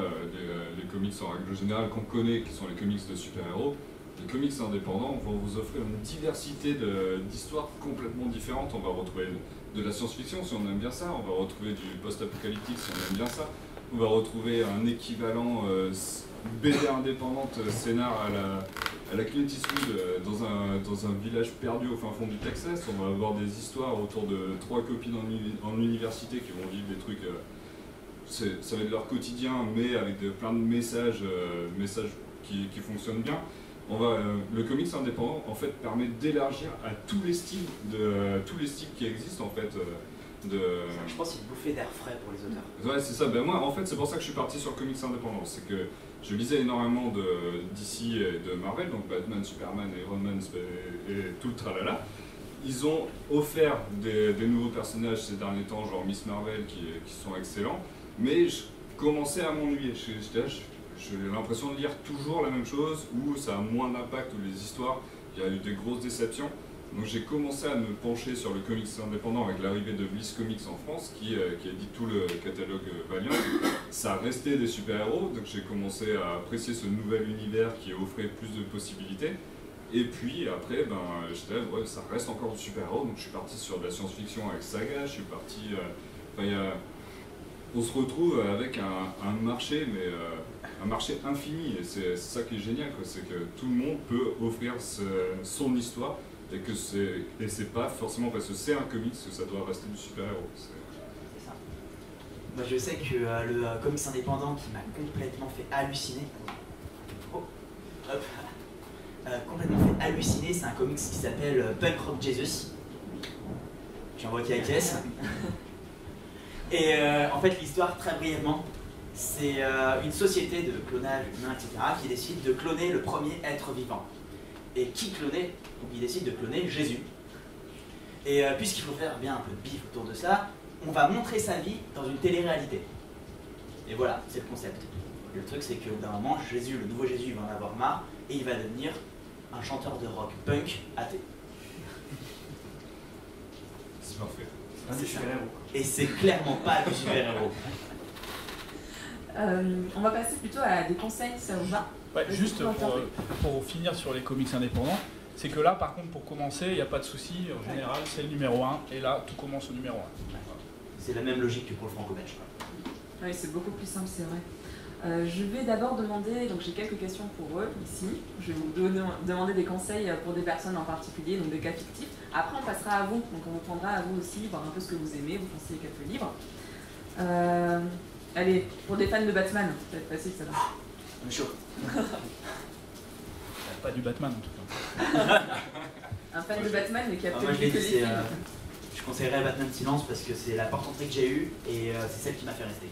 les comics en règle générale qu'on connaît, qui sont les comics de super-héros. Les comics indépendants vont vous offrir une diversité d'histoires complètement différentes. On va retrouver de la science-fiction si on aime bien ça, on va retrouver du post-apocalyptique si on aime bien ça, on va retrouver un équivalent BD indépendante, scénar à la Clint Eastwood dans un village perdu au fin fond du Texas. On va avoir des histoires autour de 3 copines en université qui vont vivre des trucs, ça va être leur quotidien, mais avec plein de messages qui fonctionnent bien. Le comics indépendant en fait permet d'élargir à tous les styles qui existent en fait. Je pense que c'est une bouffée d'air frais pour les auteurs. Ouais, c'est ça. Ben moi, en fait, c'est pour ça que je suis parti sur le comics indépendant. C'est que je lisais énormément de DC et de Marvel, donc Batman, Superman, Iron Man et tout le tralala. Ils ont offert des nouveaux personnages ces derniers temps, genre Miss Marvel, qui sont excellents, mais je commençais à m'ennuyer. J'ai l'impression de lire toujours la même chose, où ça a moins d'impact, où les histoires, il y a eu des grosses déceptions. Donc j'ai commencé à me pencher sur le comics indépendant avec l'arrivée de Bliss Comics en France, qui édite tout le catalogue Valiant. Ça restait des super-héros, donc j'ai commencé à apprécier ce nouvel univers qui offrait plus de possibilités. Et puis après, j'étais là, ouais, ça reste encore du super-héros, donc je suis parti sur de la science-fiction avec Saga, je suis parti... on se retrouve avec un marché, mais un marché infini, et c'est ça qui est génial, c'est que tout le monde peut offrir son histoire, et que c'est pas forcément parce que c'est un comics que ça doit rester du super-héros. C'est ça. Moi je sais que le comics indépendant qui m'a complètement fait halluciner, c'est un comics qui s'appelle Punk Rock Jesus. J'envoie qui à caisse. Et en fait l'histoire, très brièvement, c'est une société de clonage humain, etc., qui décide de cloner le premier être vivant. Et qui cloner? Donc il décide de cloner Jésus. Et puisqu'il faut faire bien un peu de bif autour de ça, on va montrer sa vie dans une télé-réalité. Et voilà, c'est le concept. Le truc, c'est que d'un moment, Jésus, le nouveau Jésus, va en avoir marre et il va devenir un chanteur de rock punk athée. C'est parfait. C'est super-héros. Et c'est clairement pas du super-héros. On va passer plutôt à des conseils, ça vous va? Ouais, juste pour finir sur les comics indépendants, c'est que là, par contre, pour commencer, il n'y a pas de souci. En général, c'est le numéro 1, et là, tout commence au numéro 1. C'est la même logique que pour le franco-belge. Oui, c'est beaucoup plus simple, c'est vrai. Je vais d'abord demander, donc j'ai quelques questions pour eux ici. Je vais vous demander des conseils pour des personnes en particulier, donc des cas fictifs. Après, on passera à vous, donc on vous prendra à vous aussi, voir un peu ce que vous aimez, vous conseillez quelques livres. Allez, pour des fans de Batman, ça va être facile, ça va. On est chaud. Pas du Batman, en tout cas. Un fan de Batman, mais qui a Moi, peut-être je l'ai vu que dit, les films. je conseillerais Batman Silence parce que c'est la porte d'entrée que j'ai eue et c'est celle qui m'a fait rester.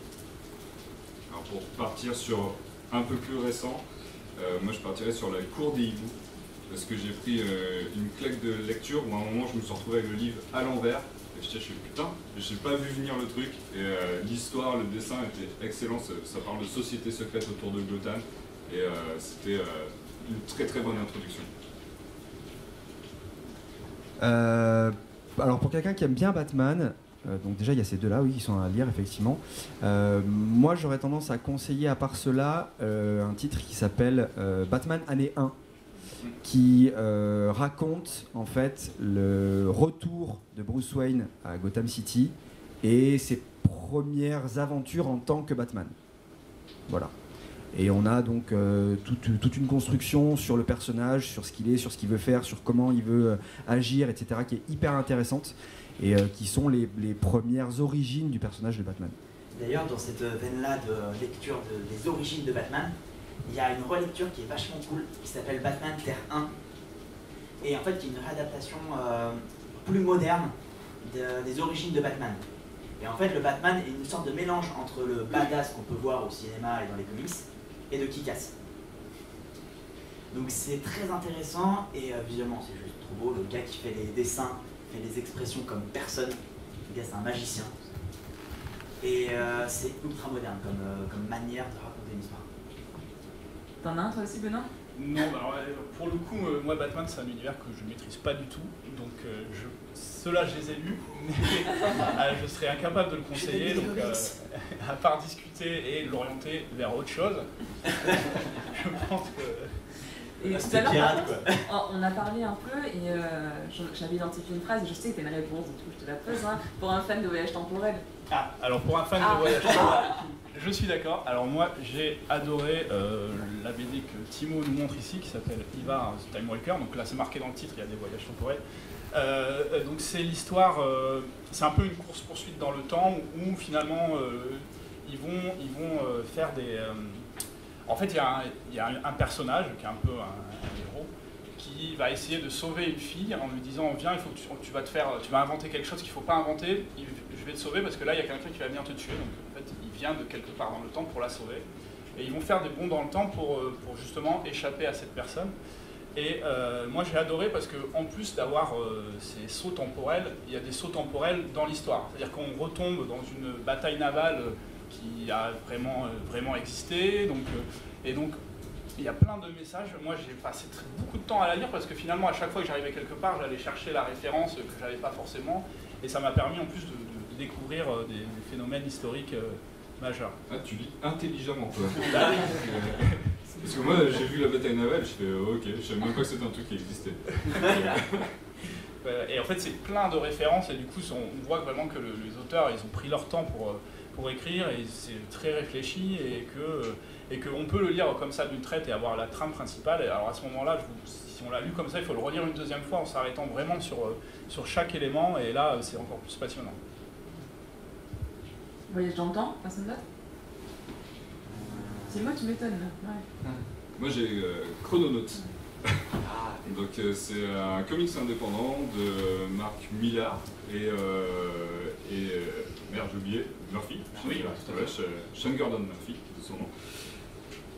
Alors pour partir sur un peu plus récent, moi je partirais sur la cour des hiboux, parce que j'ai pris une claque de lecture où à un moment je me suis retrouvé avec le livre à l'envers, et je suis putain, j'ai pas vu venir le truc, et l'histoire, le dessin était excellent, ça parle de société secrète autour de Gotham, et c'était une très très bonne introduction. Alors pour quelqu'un qui aime bien Batman, donc déjà il y a ces deux-là, oui, qui sont à lire effectivement. Moi j'aurais tendance à conseiller à part cela un titre qui s'appelle Batman année 1, qui raconte en fait le retour de Bruce Wayne à Gotham City et ses premières aventures en tant que Batman. Voilà. Et on a donc toute une construction sur le personnage, sur ce qu'il est, sur ce qu'il veut faire, sur comment il veut agir, etc., qui est hyper intéressante et qui sont les premières origines du personnage de Batman. D'ailleurs, dans cette veine-là de lecture des origines de Batman, il y a une relecture qui est vachement cool, qui s'appelle Batman Terre 1, et en fait qui est une réadaptation plus moderne des origines de Batman. Et en fait le Batman est une sorte de mélange entre le badass qu'on peut voir au cinéma et dans les comics, et de Kick-Ass. Donc c'est très intéressant, et visuellement c'est juste trop beau, le gars qui fait les dessins, fait les expressions comme personne, le gars c'est un magicien. Et c'est ultra moderne comme manière de raconter une histoire. T'en as un toi aussi, Benoît? Non, alors, pour le coup, moi Batman c'est un univers que je ne maîtrise pas du tout, donc ceux-là je les ai lus, mais je serais incapable de le conseiller, donc à part discuter et l'orienter vers autre chose, je pense que... Et tout à l'heure, on a parlé un peu et j'avais identifié une phrase et je sais que tu as une réponse, donc je te la pose, hein, pour un fan de voyage temporel. Ah, alors pour un fan de voyage temporel, je suis d'accord. Alors moi j'ai adoré la BD que Timo nous montre ici, qui s'appelle Ivar the Time Walker, donc là c'est marqué dans le titre, il y a des voyages temporels. Donc c'est l'histoire, c'est un peu une course-poursuite dans le temps où finalement ils vont faire des... En fait, il y a un personnage qui est un peu un héros qui va essayer de sauver une fille en lui disant viens, il faut que tu vas inventer quelque chose qu'il ne faut pas inventer, je vais te sauver parce que là il y a quelqu'un qui va venir te tuer. Donc en fait, il vient de quelque part dans le temps pour la sauver. Et ils vont faire des bonds dans le temps pour justement échapper à cette personne. Et moi j'ai adoré parce qu'en plus d'avoir ces sauts temporels, il y a des sauts temporels dans l'histoire. C'est-à-dire qu'on retombe dans une bataille navale qui a vraiment existé, et donc il y a plein de messages. Moi j'ai passé beaucoup de temps à la lire parce que finalement à chaque fois que j'arrivais quelque part j'allais chercher la référence que j'avais pas forcément, et ça m'a permis en plus de découvrir des phénomènes historiques majeurs. Ah, tu lis intelligemment toi. Parce que moi j'ai vu la bataille navale, je fais ok, je savais même pas que c'était un truc qui existait. Et en fait c'est plein de références, et du coup on voit vraiment que les auteurs ils ont pris leur temps pour écrire, et c'est très réfléchi, et qu'on peut le lire comme ça d'une traite et avoir la trame principale. Et alors à ce moment-là, si on l'a lu comme ça, il faut le relire une deuxième fois en s'arrêtant vraiment sur chaque élément, et là c'est encore plus passionnant. Voyage dans le temps, personne d'autre? C'est moi, tu m'étonnes là. Ouais. Moi j'ai Chrononautes. Donc c'est un comics indépendant de Marc Millar et merde, j'ai oublié, Murphy. Oui, Sean Gordon Murphy, c'est son nom.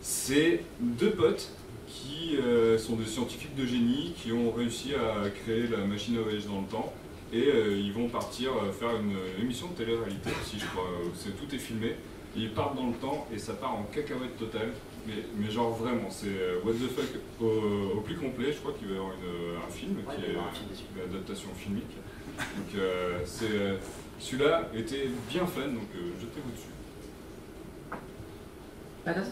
C'est deux potes qui sont des scientifiques de génie qui ont réussi à créer la machine à voyager dans le temps, et ils vont partir faire une émission de télé-réalité aussi, je crois, où tout est filmé. Et ils partent dans le temps et ça part en cacahuète totale. Mais genre vraiment, c'est what the fuck au plus complet. Je crois qu'il va y avoir un film qui est une adaptation filmique. Donc celui-là était bien fun, donc jetez-vous dessus. Pas d'autre?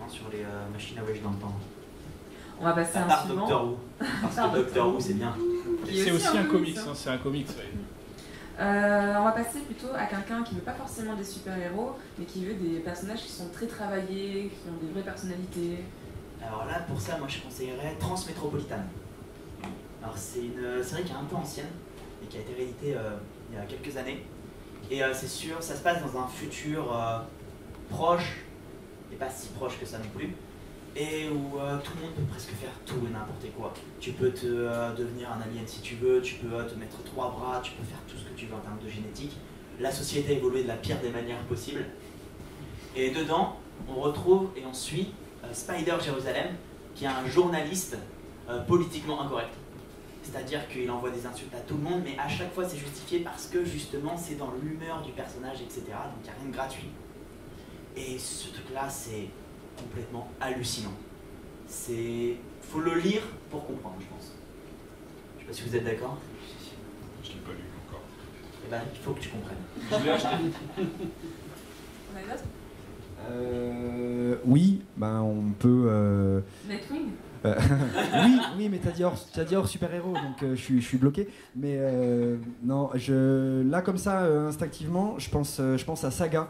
Sur les machines à voyager dans le temps. On va passer à un part suivant. Doctor Who. Parce que Doctor Who c'est bien. C'est aussi un comics, hein, c'est un comics. On va passer plutôt à quelqu'un qui veut pas forcément des super-héros, mais qui veut des personnages qui sont très travaillés, qui ont des vraies personnalités. Alors là, pour ça, moi je conseillerais Transmétropolitane. Alors c'est une série qui est un peu ancienne et qui a été rééditée il y a quelques années. Et c'est sûr, ça se passe dans un futur proche, et pas si proche que ça non plus, et où tout le monde peut presque faire tout et n'importe quoi. Tu peux devenir un alien si tu veux, tu peux te mettre 3 bras, tu peux faire tout ce que tu veux en termes de génétique. La société a évolué de la pire des manières possibles. Et dedans, on retrouve et on suit Spider Jérusalem, qui est un journaliste politiquement incorrect. C'est-à-dire qu'il envoie des insultes à tout le monde, mais à chaque fois c'est justifié parce que justement c'est dans l'humeur du personnage, etc. Donc il n'y a rien de gratuit. Et ce truc-là, c'est complètement hallucinant. Faut le lire pour comprendre, je pense. Je sais pas si vous êtes d'accord. Je l'ai pas lu encore. Eh ben, il faut que tu comprennes. Je l'ai acheté. On a une autre? Oui, ben on peut... Nightwing? oui, mais t'as dit hors super-héros, donc je suis bloqué. Mais non, là comme ça, instinctivement, je pense à Saga.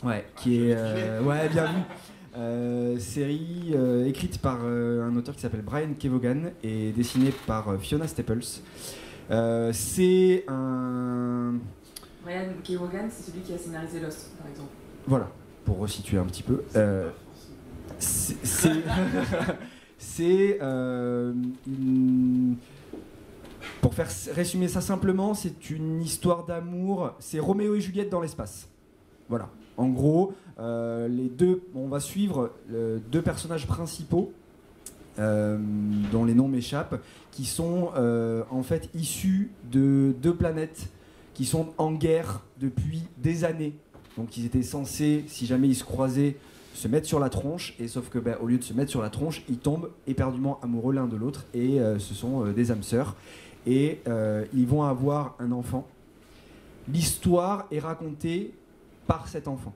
Ouais, qui est... ouais, bien vu. Série écrite par un auteur qui s'appelle Brian Kevogan et dessinée par Fiona Staples. C'est un... Brian Kevogan, c'est celui qui a scénarisé Lost, par exemple. Voilà, pour resituer un petit peu. C'est pour faire résumer ça simplement, c'est une histoire d'amour. C'est Roméo et Juliette dans l'espace. Voilà. En gros, on va suivre deux personnages principaux dont les noms m'échappent, qui sont en fait issus de deux planètes qui sont en guerre depuis des années. Donc ils étaient censés, si jamais ils se croisaient, se mettre sur la tronche, et sauf que au lieu de se mettre sur la tronche, ils tombent éperdument amoureux l'un de l'autre, et ce sont des âmes sœurs, et ils vont avoir un enfant. L'histoire est racontée par cet enfant.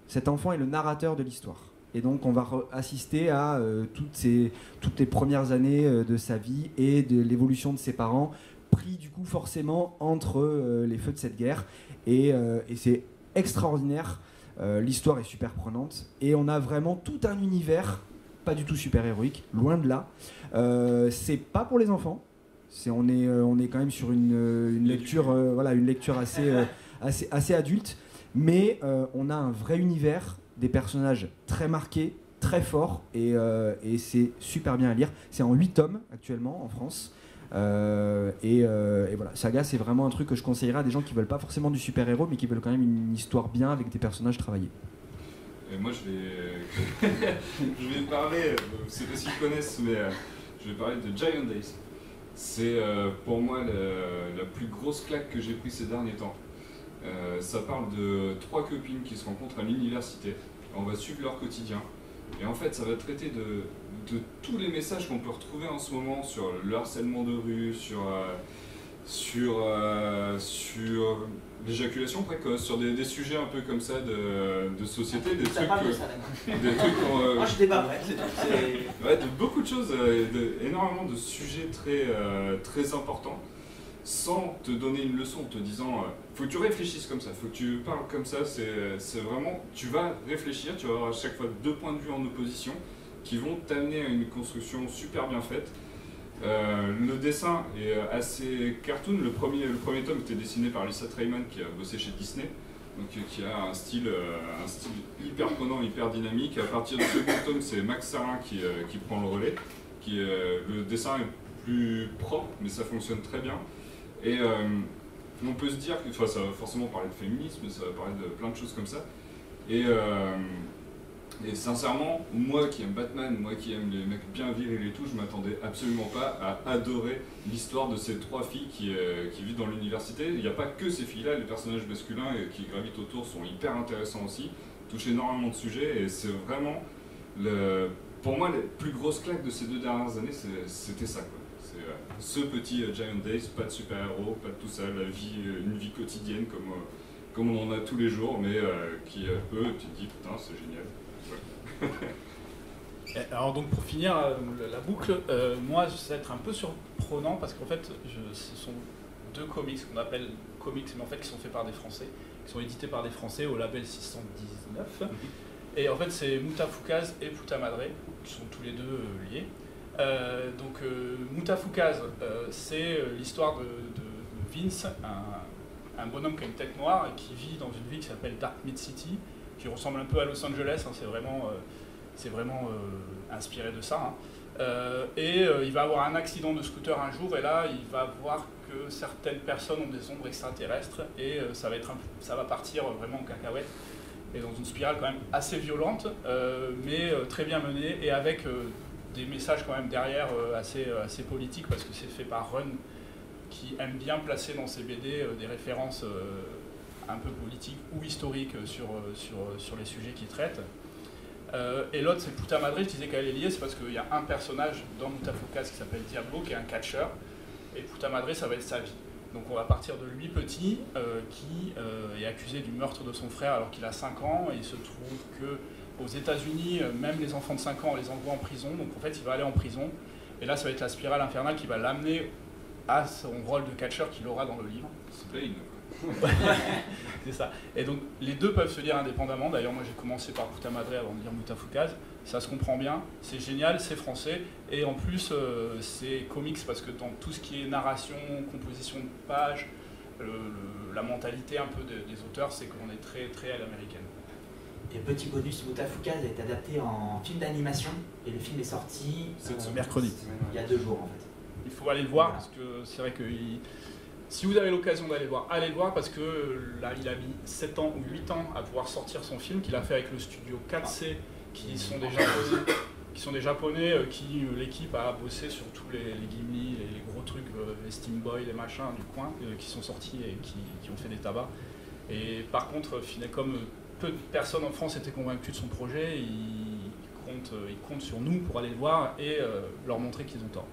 Cet enfant est le narrateur de l'histoire. Et donc on va assister à toutes les premières années de sa vie et de l'évolution de ses parents, pris du coup forcément entre les feux de cette guerre. Et c'est extraordinaire. L'histoire est super prenante. Et on a vraiment tout un univers, pas du tout super héroïque, loin de là. C'est pas pour les enfants. On est quand même sur une lecture, une lecture assez adulte. Mais on a un vrai univers, des personnages très marqués, très forts, et c'est super bien à lire. C'est en 8 tomes actuellement en France. Et voilà, Saga, c'est vraiment un truc que je conseillerais à des gens qui veulent pas forcément du super-héros, mais qui veulent quand même une histoire bien avec des personnages travaillés. Et moi je vais parler, c'est parce qu'ils connaissent, mais je vais parler de Giant Days. C'est pour moi la plus grosse claque que j'ai pris ces derniers temps. Ça parle de 3 copines qui se rencontrent à l'université. On va suivre leur quotidien. Et en fait, ça va traiter de tous les messages qu'on peut retrouver en ce moment sur le harcèlement de rue, sur l'éjaculation précoce, sur des sujets un peu comme ça de société, des trucs Moi je débat, ouais, de beaucoup de choses, énormément de sujets très importants, sans te donner une leçon, en te disant faut que tu réfléchisses comme ça, faut que tu parles comme ça, c'est vraiment, tu vas réfléchir, tu vas avoir à chaque fois 2 points de vue en opposition qui vont t'amener à une construction super bien faite. Le dessin est assez cartoon. Le premier tome était dessiné par Lisa Treyman, qui a bossé chez Disney, donc qui a un style hyper prenant, hyper dynamique. À partir du second tome, c'est Max Sarin qui prend le relais. Le dessin est plus propre, mais ça fonctionne très bien. Et on peut se dire que ça va forcément parler de féminisme, ça va parler de plein de choses comme ça. Et sincèrement, moi qui aime Batman, moi qui aime les mecs bien virils et tout, je m'attendais absolument pas à adorer l'histoire de ces 3 filles qui vivent dans l'université. Il n'y a pas que ces filles-là, les personnages masculins qui gravitent autour sont hyper intéressants aussi, touchent énormément de sujets, et c'est vraiment, pour moi, les plus grosses claques de ces 2 dernières années, c'était ça, quoi. C'est ce petit Giant Days, pas de super-héros, pas de tout ça, une vie quotidienne comme on en a tous les jours, mais tu te dis, putain, c'est génial. Alors donc pour finir la boucle, moi ça va être un peu surprenant parce qu'en fait ce sont 2 comics qu'on appelle comics, mais en fait qui sont faits par des Français, qui sont édités par des Français au label 619. Et en fait c'est Mutafukaz et Puttamadre qui sont tous les 2 liés. Donc Mutafukaz, c'est l'histoire de Vince, un bonhomme qui a une tête noire et qui vit dans une ville qui s'appelle Dark Mid City, qui ressemble un peu à Los Angeles, hein, c'est vraiment inspiré de ça. Hein. Il va avoir un accident de scooter un jour, et là il va voir que certaines personnes ont des ombres extraterrestres, et ça va partir vraiment en cacahuète, et dans une spirale quand même assez violente, mais très bien menée, et avec des messages quand même derrière assez politiques, parce que c'est fait par Run, qui aime bien placer dans ses BD des références un peu politiques ou historiques sur les sujets qu'il traite. Et l'autre, c'est Puttamadre. Je disais qu'elle est liée, c'est parce qu'il y a un personnage dans Mutafukaz qui s'appelle Diablo, qui est un catcheur, et Puttamadre, ça va être sa vie. Donc on va partir de lui petit, qui est accusé du meurtre de son frère alors qu'il a 5 ans, et il se trouve qu'aux États-Unis, même les enfants de 5 ans, on les envoie en prison, donc en fait il va aller en prison, et là ça va être la spirale infernale qui va l'amener à son rôle de catcheur qu'il aura dans le livre. C'est ça. Et donc les 2 peuvent se lire indépendamment. D'ailleurs moi j'ai commencé par Puttamadre avant de lire Mutafukaz. Ça se comprend bien, c'est génial, c'est français, et en plus c'est comics, parce que dans tout ce qui est narration, composition de pages, la mentalité un peu des auteurs, c'est qu'on est très très à l'américaine. Et petit bonus, Mutafuka a été adapté en film d'animation et le film est sorti mercredi. Il y a 2 jours en fait. Il faut aller le voir parce que c'est vrai que si vous avez l'occasion d'aller le voir, allez le voir parce que là il a mis 7 ans ou 8 ans à pouvoir sortir son film qu'il a fait avec le studio 4C qui sont des japonais qui l'équipe a bossé sur tous les Ghibli, les gros trucs, les Steam Boy, les machins du coin qui sont sortis et qui ont fait des tabacs. Et par contre, comme peu de personnes en France étaient convaincues de son projet, ils comptent sur nous pour aller le voir et leur montrer qu'ils ont tort.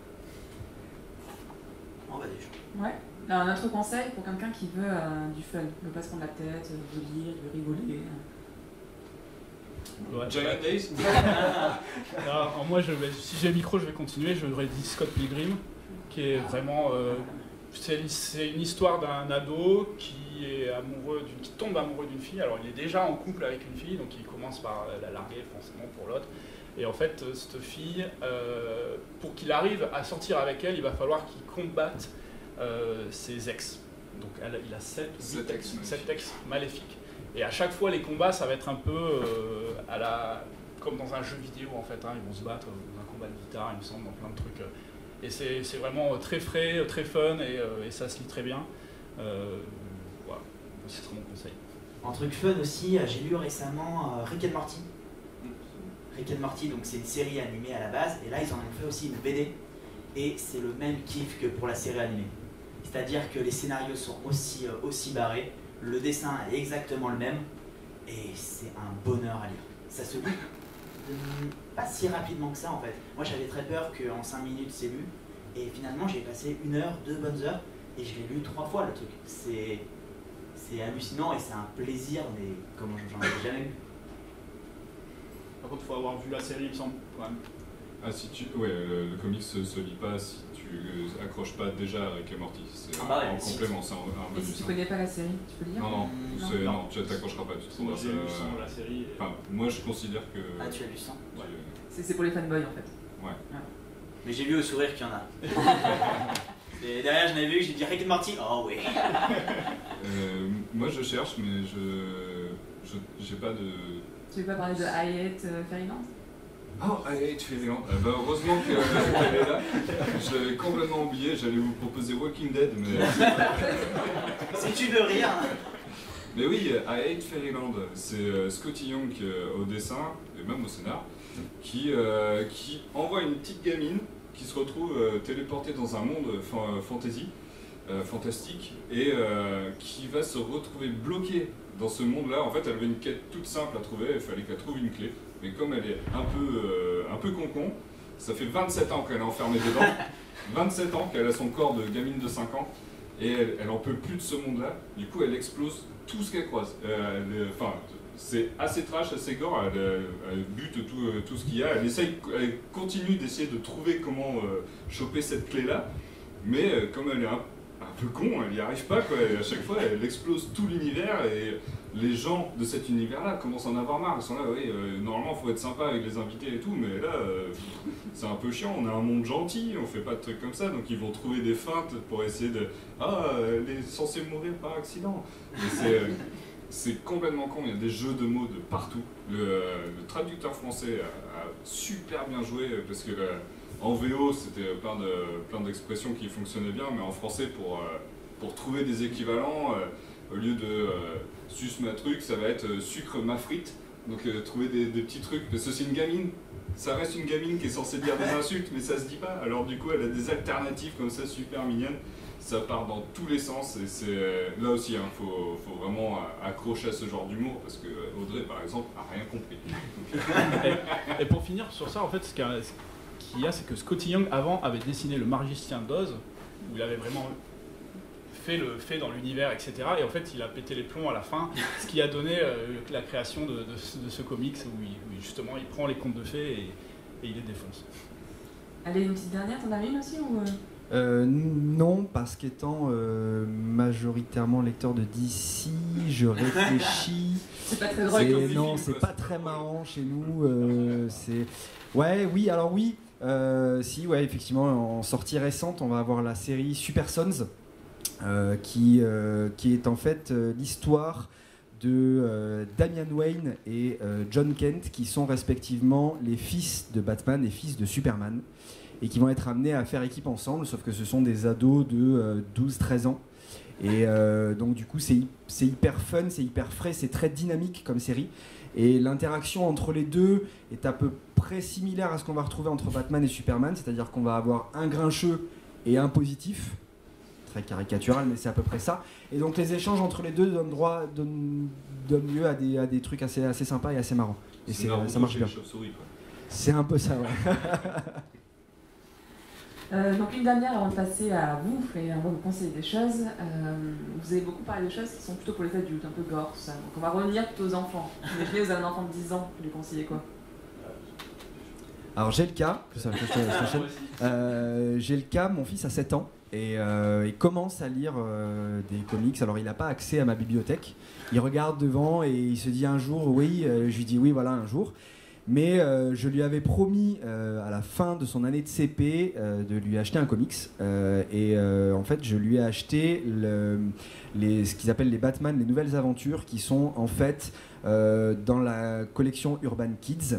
On va déjà. Ouais. Alors, un autre conseil pour quelqu'un qui veut du fun, ne pas se prendre la tête, veut lire, veut rigoler. Ouais. Giant Days. Alors moi, si j'ai le micro, je vais continuer. Je voudrais dire Scott Pilgrim, qui est vraiment... c'est une histoire d'un ado qui tombe amoureux d'une fille. Alors il est déjà en couple avec une fille, donc il commence par la larguer forcément pour l'autre. Et en fait, cette fille, pour qu'il arrive à sortir avec elle, il va falloir qu'il combatte ses ex. Donc il a 7 ex maléfiques. Et à chaque fois, les combats, ça va être un peu comme dans un jeu vidéo en fait. Ils vont se battre dans un combat de guitare, il me semble, dans plein de trucs. Et c'est vraiment très frais, très fun, et ça se lit très bien. Voilà, c'est mon conseil. En truc fun aussi, j'ai lu récemment Rick and Morty. Rick and Morty, donc c'est une série animée à la base, et là ils en ont fait aussi une BD, et c'est le même kiff que pour la série animée. C'est-à-dire que les scénarios sont aussi barrés, le dessin est exactement le même, et c'est un bonheur à lire. Ça se lit pas si rapidement que ça en fait. Moi j'avais très peur qu'en 5 minutes c'est lu, et finalement j'ai passé 1 heure, 2 bonnes heures, et je l'ai lu 3 fois le truc. C'est hallucinant et c'est un plaisir, mais comment j'en ai jamais lu. Par contre, il faut avoir vu la série, il me semble, quand même. Ah, le comics se lit pas si tu accroches pas déjà à Rick et Morty. C'est en complément, c'est un Et si tu connais pas la série, tu peux lire? Non, tu t'accrocheras pas. Moi j'ai lu sans la série. Enfin, moi je considère que... Ah, tu as lu sans? Ouais. C'est pour les fanboys en fait. Ouais. Mais j'ai vu au sourire qu'il y en a. Et derrière, j'en avais vu, j'ai dit Rick and Morty. Oh oui. Moi je cherche, mais j'ai pas de... Tu veux pas parler de I Hate Fairyland? Oh, I Hate Fairyland. Heureusement qu'elle est là. Je l'avais complètement oublié. J'allais vous proposer Walking Dead, mais... Si tu veux rire. Mais oui, I Hate Fairyland. C'est Scotty Young au dessin, et même au scénar, qui envoie une petite gamine qui se retrouve téléportée dans un monde fantastique, et qui va se retrouver bloquée dans ce monde-là. En fait, elle avait une quête toute simple à trouver, il fallait qu'elle trouve une clé. Mais comme elle est un peu con-con, ça fait 27 ans qu'elle est enfermée dedans, 27 ans qu'elle a son corps de gamine de 5 ans, et elle en peut plus de ce monde-là. Du coup, elle explose tout ce qu'elle croise. C'est assez trash, assez gore, elle bute tout ce qu'il y a, elle continue d'essayer de trouver comment choper cette clé-là, mais comme elle est un peu con, elle n'y arrive pas, quoi. Et à chaque fois elle explose tout l'univers, et les gens de cet univers-là commencent à en avoir marre. Ils sont là, oui, normalement il faut être sympa avec les invités et tout, mais là c'est un peu chiant, on a un monde gentil, on fait pas de trucs comme ça, donc ils vont trouver des feintes pour essayer de... Ah, elle est censée mourir par accident. C'est complètement con, il y a des jeux de mots de partout. Le traducteur français a super bien joué, parce que en VO c'était plein d'expressions qui fonctionnaient bien, mais en français pour trouver des équivalents, au lieu de sus ma truc, ça va être sucre ma frite. Donc trouver des petits trucs, parce que c'est une gamine, ça reste une gamine qui est censée dire des insultes, mais ça se dit pas. Alors du coup elle a des alternatives comme ça super mignonnes. Ça part dans tous les sens, et c'est là aussi, faut vraiment accrocher à ce genre d'humour, parce que Audrey par exemple a rien compris. Et pour finir sur ça, en fait, ce qu'il y a, c'est que Scotty Young avant avait dessiné Le Magicien d'Oz, où il avait vraiment fait dans l'univers, etc. Et en fait, il a pété les plombs à la fin, ce qui a donné la création de ce comics où justement il prend les contes de fées et il les défonce. Allez, une petite dernière, t'en avais une aussi ou Non, parce qu'étant majoritairement lecteur de DC, je réfléchis. C'est pas très drôle. Non, c'est pas très marrant chez nous. Effectivement, en sortie récente, on va avoir la série Super Sons, qui est en fait l'histoire de Damian Wayne et John Kent, qui sont respectivement les fils de Batman et fils de Superman, et qui vont être amenés à faire équipe ensemble, sauf que ce sont des ados de 12-13 ans. Et donc du coup c'est hyper fun, c'est hyper frais, c'est très dynamique comme série. Et l'interaction entre les deux est à peu près similaire à ce qu'on va retrouver entre Batman et Superman, c'est-à-dire qu'on va avoir un grincheux et un positif, très caricatural, mais c'est à peu près ça. Et donc les échanges entre les deux donnent lieu à des trucs assez sympas et assez marrants. Et ça marche bien. C'est un peu ça, ouais. Donc une dernière avant de passer à vous et avant de vous conseiller des choses. Vous avez beaucoup parlé de choses qui sont plutôt pour les adultes, un peu gore, tout ça. Donc on va revenir plutôt aux enfants. Imaginez vous avez un enfant de 10 ans, vous lui conseillez quoi? Alors j'ai le cas, j'ai le cas, mon fils a 7 ans et il commence à lire des comics. Alors il n'a pas accès à ma bibliothèque, il regarde devant et il se dit un jour oui, je lui dis oui voilà un jour. Mais je lui avais promis à la fin de son année de CP de lui acheter un comics et en fait je lui ai acheté ce qu'ils appellent les Batman, les nouvelles aventures, qui sont en fait dans la collection Urban Kids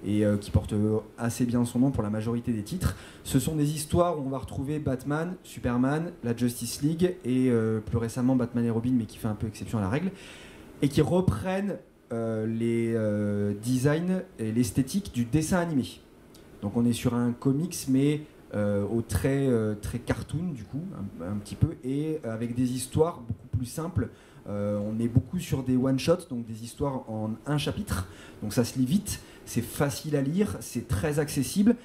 et qui porte assez bien son nom pour la majorité des titres. Ce sont des histoires où on va retrouver Batman, Superman, la Justice League et plus récemment Batman et Robin, mais qui fait un peu exception à la règle, et qui reprennent les designs et l'esthétique du dessin animé. Donc on est sur un comics mais au très cartoon du coup, un petit peu, et avec des histoires beaucoup plus simples. On est beaucoup sur des one-shots, donc des histoires en un chapitre, donc ça se lit vite, c'est facile à lire, c'est très accessible,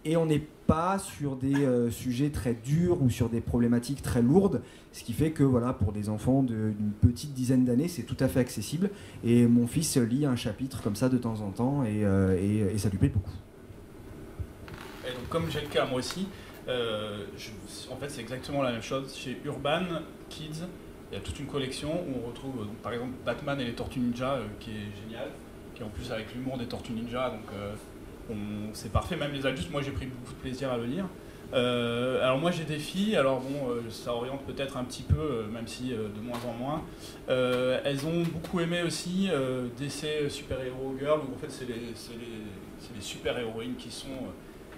et on n'est pas sur des sujets très durs ou sur des problématiques très lourdes, ce qui fait que voilà, pour des enfants d'une petite dizaine d'années, c'est tout à fait accessible. Et mon fils lit un chapitre comme ça de temps en temps et ça lui plaît beaucoup. Et donc, comme j'ai le cas moi aussi, en fait c'est exactement la même chose. Chez Urban Kids, il y a toute une collection où on retrouve donc, par exemple Batman et les Tortues Ninja qui est génial, qui est en plus avec l'humour des Tortues Ninja, donc c'est parfait, même les adultes, moi j'ai pris beaucoup de plaisir à le lire. Alors moi j'ai des filles, alors bon, ça oriente peut-être un petit peu, même si de moins en moins. Elles ont beaucoup aimé aussi DC Super Hero Girl, où en fait c'est les super héroïnes qui sont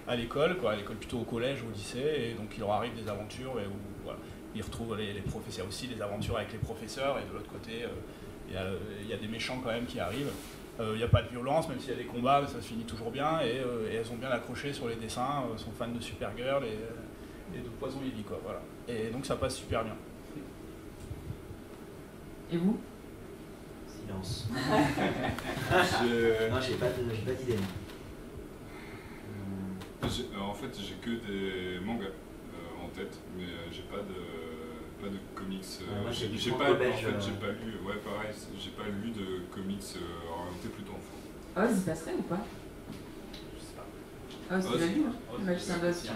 à l'école, quoi, à l'école plutôt au collège ou au lycée, et donc il leur arrive des aventures où voilà, ils retrouvent les professeurs aussi, des aventures avec les professeurs, et de l'autre côté il y a des méchants quand même qui arrivent. Il n'y a pas de violence, même s'il y a des combats, ça se finit toujours bien, et elles ont bien accroché sur les dessins, sont fans de Supergirl et de Poison Ivy, quoi, voilà. Et donc ça passe super bien. Et vous? Silence. Non, j'ai pas d'idée. En fait, j'ai que des mangas en tête, mais j'ai pas de comics. Moi, j'ai lu, ouais, pareil, j'ai pas lu de comics orientés plutôt enfant. Oz, il passerait ou pas? Je sais pas. Oz, tu l'as lu, hein? Le Magicien d'Oz.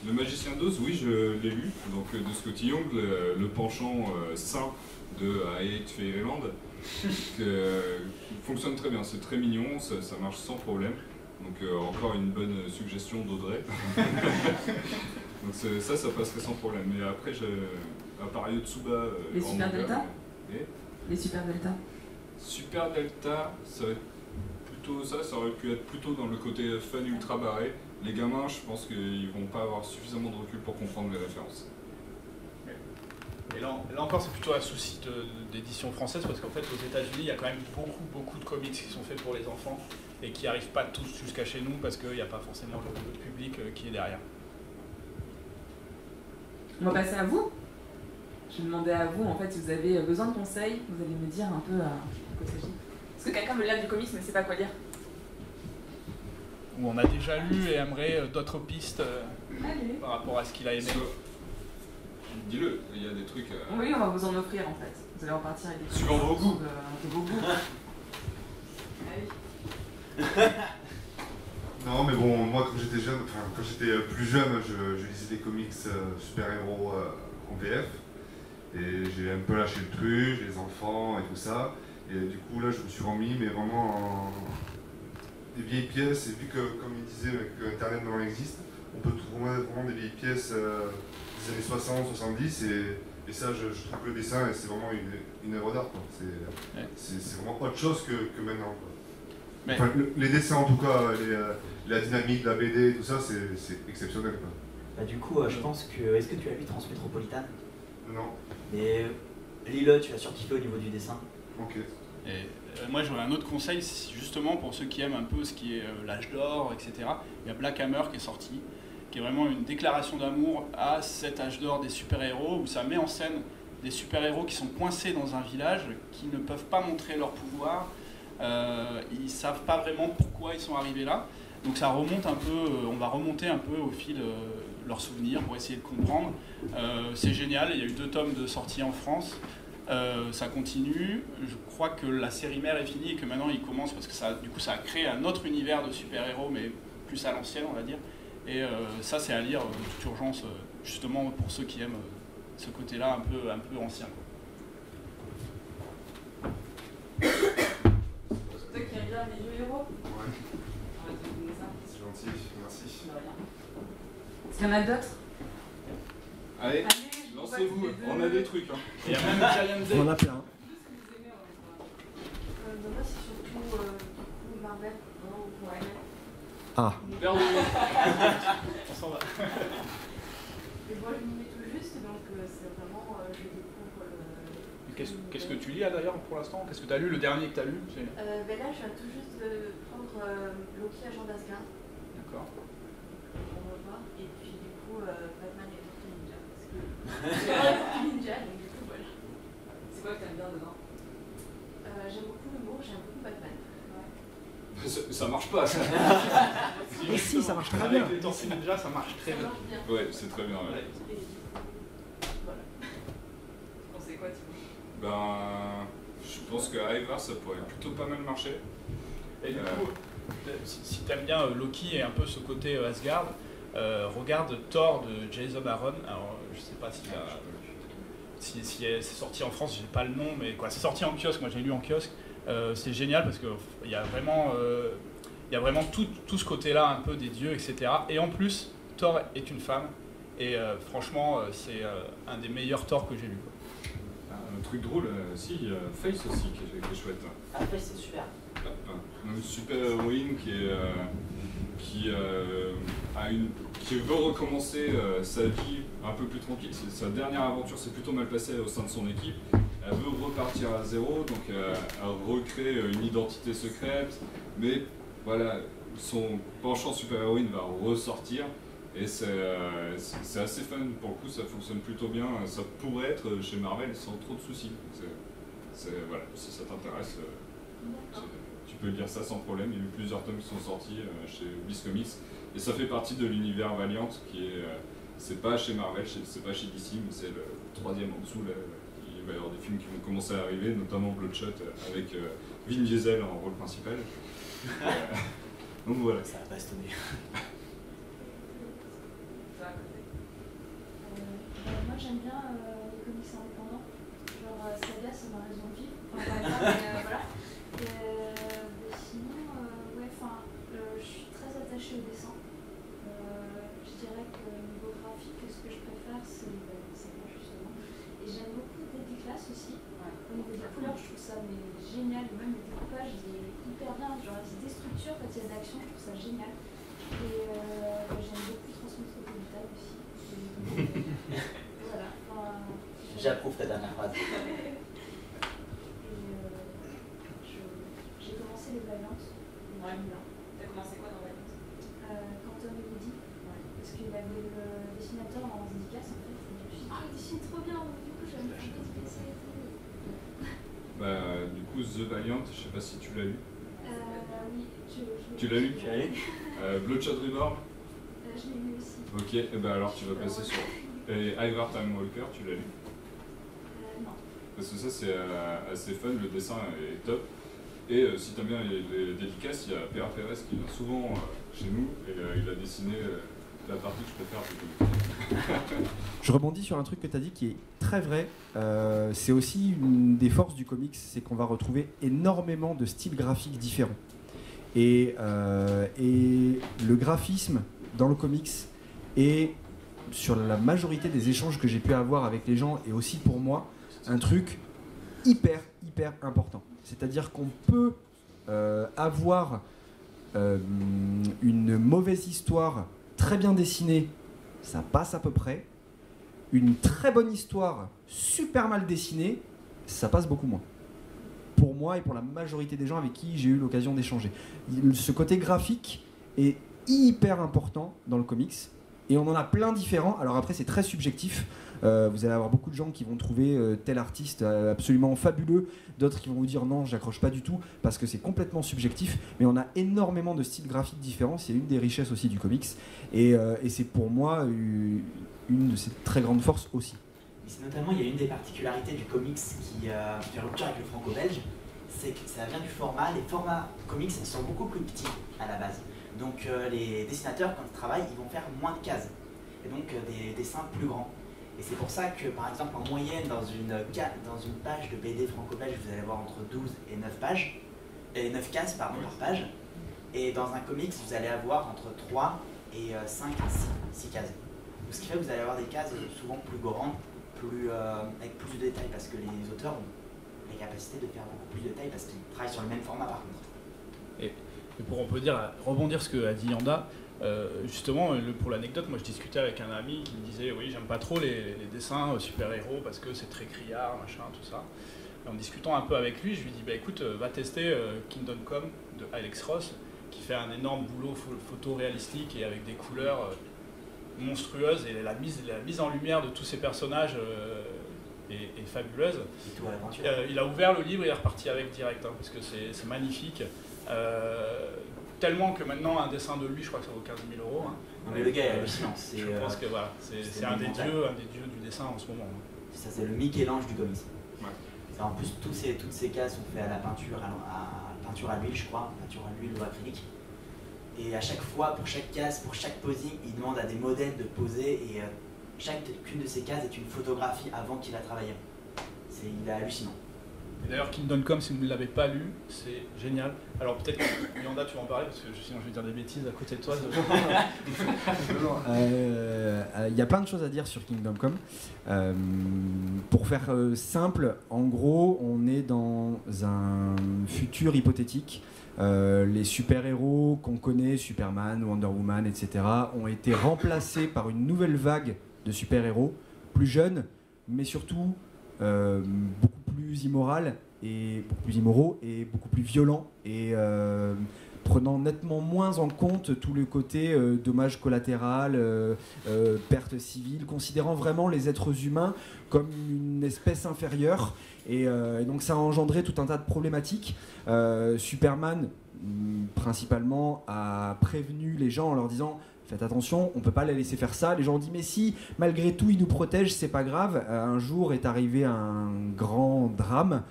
Le Magicien d'Oz, oui, je l'ai lu, donc de Scotty Young, le penchant sain de I Hate Fairyland, qui fonctionne très bien, c'est très mignon, ça marche sans problème. Donc encore une bonne suggestion d'Audrey. Donc ça passerait sans problème. Mais après, à part Yotsuba... Les Super Delta et les Super Delta. Super Delta, ça aurait plutôt ça aurait pu être plutôt dans le côté fun ultra barré. Les gamins, je pense qu'ils vont pas avoir suffisamment de recul pour comprendre les références. Et là encore, c'est plutôt un souci d'édition française, parce qu'en fait, aux États-Unis, il y a quand même beaucoup de comics qui sont faits pour les enfants et qui n'arrivent pas tous jusqu'à chez nous parce qu'il n'y a pas forcément le public qui est derrière. On va passer à vous. Je vais demander à vous, en fait, si vous avez besoin de conseils, vous allez me dire un peu à quoi il s'agit. Est-ce que quelqu'un veut lire du comics mais ne sait pas quoi lire? Ou on a déjà lu et aimerait d'autres pistes par rapport à ce qu'il a aimé. Dis-le, il y a des trucs... Oui, on va vous en offrir en fait. Vous allez repartir avec des trucs. Suivant vos goûts. De vos goûts. Non, mais bon, moi quand j'étais jeune, enfin quand j'étais plus jeune, je lisais des comics super-héros en VF. Et j'ai un peu lâché le truc, les enfants et tout ça. Et du coup là je me suis remis, mais vraiment en des vieilles pièces. Et vu que, comme il disait, que Internet maintenant existe, on peut trouver vraiment des vieilles pièces des années 60, 70 et Et ça, je trouve que le dessin, c'est vraiment une œuvre d'art. C'est vraiment autre chose que maintenant. Quoi. Enfin, les dessins, en tout cas, la dynamique, la BD, tout ça, c'est exceptionnel. Quoi. Bah, du coup, je pense que... Est-ce que tu as lu Transmétropolitane? Non. Mais lis-le, tu vas surkiffer au niveau du dessin. Ok. Et moi j'aurais un autre conseil, justement pour ceux qui aiment un peu ce qui est l'âge d'or, etc. Il y a Black Hammer qui est sorti, qui est vraiment une déclaration d'amour à cet âge d'or des super-héros, où ça met en scène des super-héros qui sont coincés dans un village, qui ne peuvent pas montrer leur pouvoir, ils ne savent pas vraiment pourquoi ils sont arrivés là. Donc ça remonte un peu, on va remonter un peu au fil leurs souvenirs pour essayer de comprendre. C'est génial, il y a eu 2 tomes de sortie en France. Ça continue, je crois que la série mère est finie et que maintenant il commence parce que ça, du coup ça a créé un autre univers de super-héros mais plus à l'ancienne on va dire et ça c'est à lire de toute urgence justement pour ceux qui aiment ce côté-là un peu ancien. Toi qui aimes bien les jeux héros? Ouais. On va te donner ça. C'est gentil, merci. De rien. Est-ce qu'il y en a d'autres? Allez, lancez-vous, on a des trucs. Hein. Il y a même Giant Day. On en a plein. Moi, c'est surtout du coup Marvel, pour elle. Ah. Perdu. On s'en va. Et moi, je m'y mets tout juste, donc c'est vraiment, je découvre le... Qu'est-ce que tu lis là d'ailleurs pour l'instant? Qu'est-ce que tu as lu? Le dernier que tu as lu? Ben là, je viens tout juste de prendre Loki, agent d'Asgard. D'accord. On va voir. Et puis du coup, Batman et Tortue Ninja. Parce que j'ai pas Tortue Ninja, donc du coup, voilà. C'est quoi que t'aimes bien dedans? J'aime beaucoup l'humour, j'aime beaucoup Batman. Ouais. Ça marche pas, ça. Mais si, ça marche très bien. Avec les Tortues Ninja, ça marche très Ça bien. marche bien. Ouais, c'est très bien. Ouais. Et voilà. Tu pensais quoi, Thibaut? Ben, je pense que Ivar, ça pourrait plutôt pas mal marcher. Et du coup, si t'aimes bien Loki et un peu ce côté Asgard, regarde Thor de Jason Aaron. Alors, je sais pas si c'est sorti en France, j'ai pas le nom, mais quoi, c'est sorti en kiosque, moi j'ai lu en kiosque. C'est génial parce qu'il y a vraiment tout ce côté-là, un peu des dieux, etc. Et en plus, Thor est une femme, et franchement, c'est un des meilleurs Thor que j'ai lu. Un truc drôle, si, Face aussi, qui est chouette. Ah, Face, c'est super. Une super héroïne qui veut recommencer sa vie un peu plus tranquille. Sa dernière aventure s'est plutôt mal passée au sein de son équipe. Elle veut repartir à zéro, donc elle recrée une identité secrète, mais voilà, son penchant super-héroïne va ressortir, et c'est assez fun, pour le coup ça fonctionne plutôt bien, ça pourrait être chez Marvel sans trop de soucis. Voilà, si ça t'intéresse, tu peux lire ça sans problème. Il y a eu plusieurs tomes qui sont sortis chez Bliss Comics, et ça fait partie de l'univers Valiant, qui est, c'est pas chez Marvel, c'est pas chez DC, mais c'est le 3e en dessous là. Il va y avoir des films qui vont commencer à arriver, notamment Bloodshot avec Vin Diesel en rôle principal. Donc voilà. Ça va bastonner. Moi, j'aime bien les comics indépendants. Genre Saga, c'est ma raison de vivre. Enfin, pas grave, mais voilà. Mais sinon, ouais, je suis très attachée au dessin. Je dirais que niveau graphique, ce que je préfère, c'est moi justement. Et j'aime beaucoup le déclasse aussi. Ouais. Au niveau des couleurs, je trouve ça génial. Même le découpage, il est hyper bien. Genre, des structures, quand il y a de l'action, je trouve ça génial. Et j'aime beaucoup Transmétropolitane aussi. Voilà. J'approuve ta dernière phrase. J'ai commencé les Valiant. Ouais. T'as commencé quoi dans Valiant? Quantum Mélodie. Ouais. Parce qu'il avait le dessinateur en dédicace en fait. Et je me suis dit, ah, il dessine trop bien. Du coup, j'aime bien dédicacer et tout. Du coup, The Valiant, je sais pas si tu l'as lu. Oui, Tu l'as lu? Bloodshot Reborn. Je l'ai lu aussi. Ok, et ben alors tu vas passer sur. Et Ivar Time Walker, tu l'as lu? Non. Parce que ça c'est assez fun, le dessin est top. Et si t'aimes bien les dédicaces, il y a Père Pérez qui vient souvent chez nous et il a dessiné la partie que je préfère. Je rebondis sur un truc que tu as dit qui est très vrai. C'est aussi une des forces du comics, c'est qu'on va retrouver énormément de styles graphiques différents. Et le graphisme dans le comics est sur la majorité des échanges que j'ai pu avoir avec les gens, et aussi pour moi, un truc hyper important. C'est-à-dire qu'on peut avoir une mauvaise histoire très bien dessinée, ça passe à peu près. Une très bonne histoire super mal dessinée, ça passe beaucoup moins. Pour moi et pour la majorité des gens avec qui j'ai eu l'occasion d'échanger. Ce côté graphique est hyper important dans le comics, et on en a plein différents. Alors après, c'est très subjectif. Vous allez avoir beaucoup de gens qui vont trouver tel artiste absolument fabuleux, d'autres qui vont vous dire non, j'accroche pas du tout, parce que c'est complètement subjectif. Mais on a énormément de styles graphiques différents, c'est une des richesses aussi du comics, et c'est pour moi une de ses très grandes forces aussi. C'est notamment, il y a une des particularités du comics qui fait rupture avec le franco-belge, c'est que ça vient du format. Les formats comics sont beaucoup plus petits à la base. Donc les dessinateurs, quand ils travaillent, ils vont faire moins de cases. Et donc des dessins plus grands. Et c'est pour ça que, par exemple, en moyenne, dans une page de BD franco-belge, vous allez avoir entre 12 et 9 pages, et 9 cases par page. Et dans un comics, vous allez avoir entre 3 et 5 à 6 cases. Donc, ce qui fait que vous allez avoir des cases souvent plus grandes, avec plus de détails, parce que les auteurs ont la capacité de faire beaucoup plus de détails, parce qu'ils travaillent sur le même format par contre. Et pour, on peut dire, rebondir ce que a dit Yanda, justement, pour l'anecdote, moi je discutais avec un ami qui me disait oui, j'aime pas trop les dessins super-héros parce que c'est très criard, machin, tout ça. Et en discutant un peu avec lui, je lui dis bah écoute, va tester Kingdom Come de Alex Ross, qui fait un énorme boulot photoréalistique et avec des couleurs monstrueuses, et la mise en lumière de tous ces personnages est fabuleuse. Il a ouvert le livre et il est reparti avec direct, hein, parce que c'est magnifique. Tellement que maintenant un dessin de lui, je crois que ça vaut 15 000 €. Hein. Non mais le gars est hallucinant. Je pense que voilà, c'est un des dieux du dessin en ce moment. Hein. Ça, c'est le Michel-Ange du comics. Ouais. En plus, toutes ces cases sont faites à la peinture, peinture à l'huile, je crois, peinture à l'huile ou acrylique. Et à chaque fois, pour chaque case, pour chaque posing, il demande à des modèles de poser, et chacune de ces cases est une photographie avant qu'il a travaillé. Il est hallucinant. Et d'ailleurs, Kingdom Come, si vous ne l'avez pas lu, c'est génial. Alors peut-être que Yanda, tu vas en parler, parce que sinon je vais dire des bêtises à côté de toi. Il y a plein de choses à dire sur Kingdom Come. Pour faire simple, en gros, on est dans un futur hypothétique. Les super-héros qu'on connaît, Superman, Wonder Woman, etc., ont été remplacés par une nouvelle vague de super-héros, plus jeunes, mais surtout beaucoup plus immoraux et beaucoup plus violents, et prenant nettement moins en compte tout le côté dommage collatéral, perte civile, considérant vraiment les êtres humains comme une espèce inférieure, et donc ça a engendré tout un tas de problématiques. Superman, principalement, a prévenu les gens en leur disant faites attention, on ne peut pas les laisser faire ça. Les gens ont dit mais si, malgré tout, ils nous protègent, c'est pas grave. Un jour est arrivé un grand drame,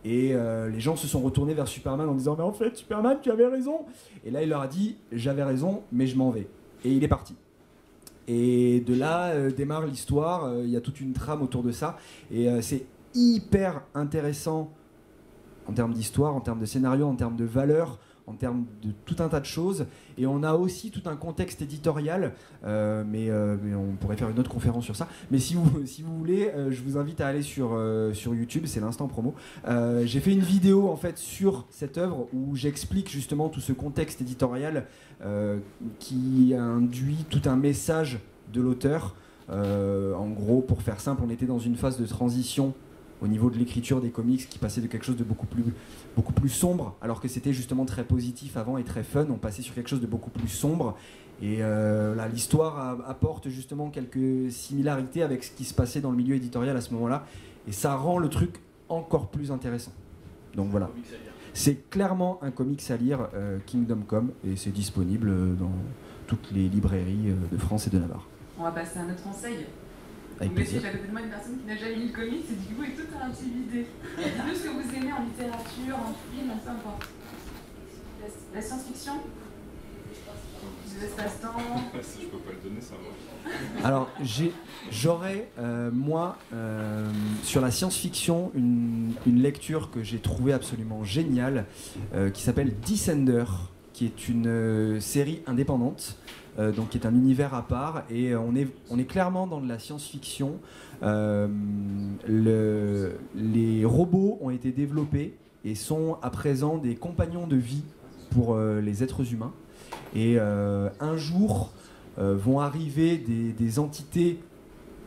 et les gens se sont retournés vers Superman en disant mais en fait, Superman, tu avais raison. Et là, il leur a dit j'avais raison, mais je m'en vais. Et il est parti. Et de là démarre l'histoire. Il y a toute une trame autour de ça. Et c'est hyper intéressant en termes d'histoire, en termes de scénario, en termes de valeur, en termes de tout un tas de choses. Et on a aussi tout un contexte éditorial, mais on pourrait faire une autre conférence sur ça. Mais si vous voulez, je vous invite à aller sur YouTube, c'est l'instant promo. J'ai fait une vidéo en fait sur cette œuvre où j'explique justement tout ce contexte éditorial qui induit tout un message de l'auteur. En gros, pour faire simple, on était dans une phase de transition au niveau de l'écriture des comics qui passait de quelque chose de beaucoup plus sombre, alors que c'était justement très positif avant et très fun. On passait sur quelque chose de beaucoup plus sombre, et là, l'histoire apporte justement quelques similarités avec ce qui se passait dans le milieu éditorial à ce moment-là, et ça rend le truc encore plus intéressant. Donc voilà, c'est clairement un comics à lire, Kingdom Come, et c'est disponible dans toutes les librairies de France et de Navarre. On va passer à un autre conseil. Avec Donc, plaisir. j'ai à côté de moi une personne qui n'a jamais lu le comics, et du coup est tout intimidée. Dites-nous ce que vous aimez en littérature, en film, peu importe. La science-fiction, l'espace-temps. Si je peux pas le donner, ça va. Alors, j'aurais, moi, sur la science-fiction, une lecture que j'ai trouvée absolument géniale, qui s'appelle Descender, qui est une série indépendante, donc qui est un univers à part, et on est clairement dans de la science-fiction. Les robots ont été développés et sont à présent des compagnons de vie pour les êtres humains. Et un jour vont arriver des entités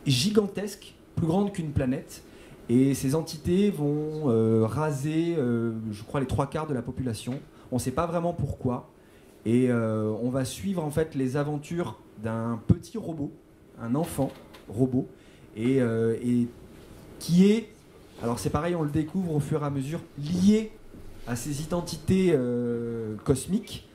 gigantesques, plus grandes qu'une planète, et ces entités vont raser, je crois, les 3/4 de la population. On ne sait pas vraiment pourquoi. Et on va suivre en fait les aventures d'un petit robot, un enfant robot, et qui est, alors c'est pareil, on le découvre au fur et à mesure, lié à ces identités cosmiques,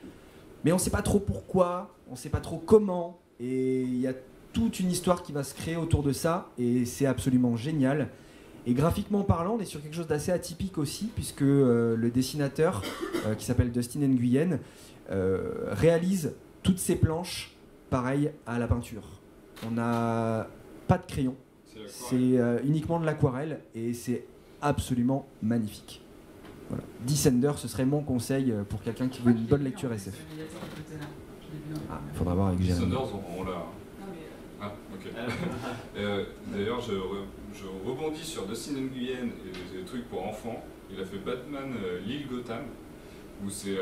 mais on ne sait pas trop pourquoi, on ne sait pas trop comment, et il y a toute une histoire qui va se créer autour de ça, et c'est absolument génial. Et graphiquement parlant, on est sur quelque chose d'assez atypique aussi, puisque le dessinateur, qui s'appelle Dustin Nguyen, réalise toutes ces planches pareil à la peinture. On n'a pas de crayon, c'est uniquement de l'aquarelle, et c'est absolument magnifique. Voilà. Descender, ce serait mon conseil pour quelqu'un qui veut une bonne lecture SF. Ah, il faudra voir avec Jérémy. Descenders, on l'a. Ah, ok. D'ailleurs, je rebondis sur Dustin Nguyen et des trucs pour enfants. Il a fait Batman l'île Gotham, où c'est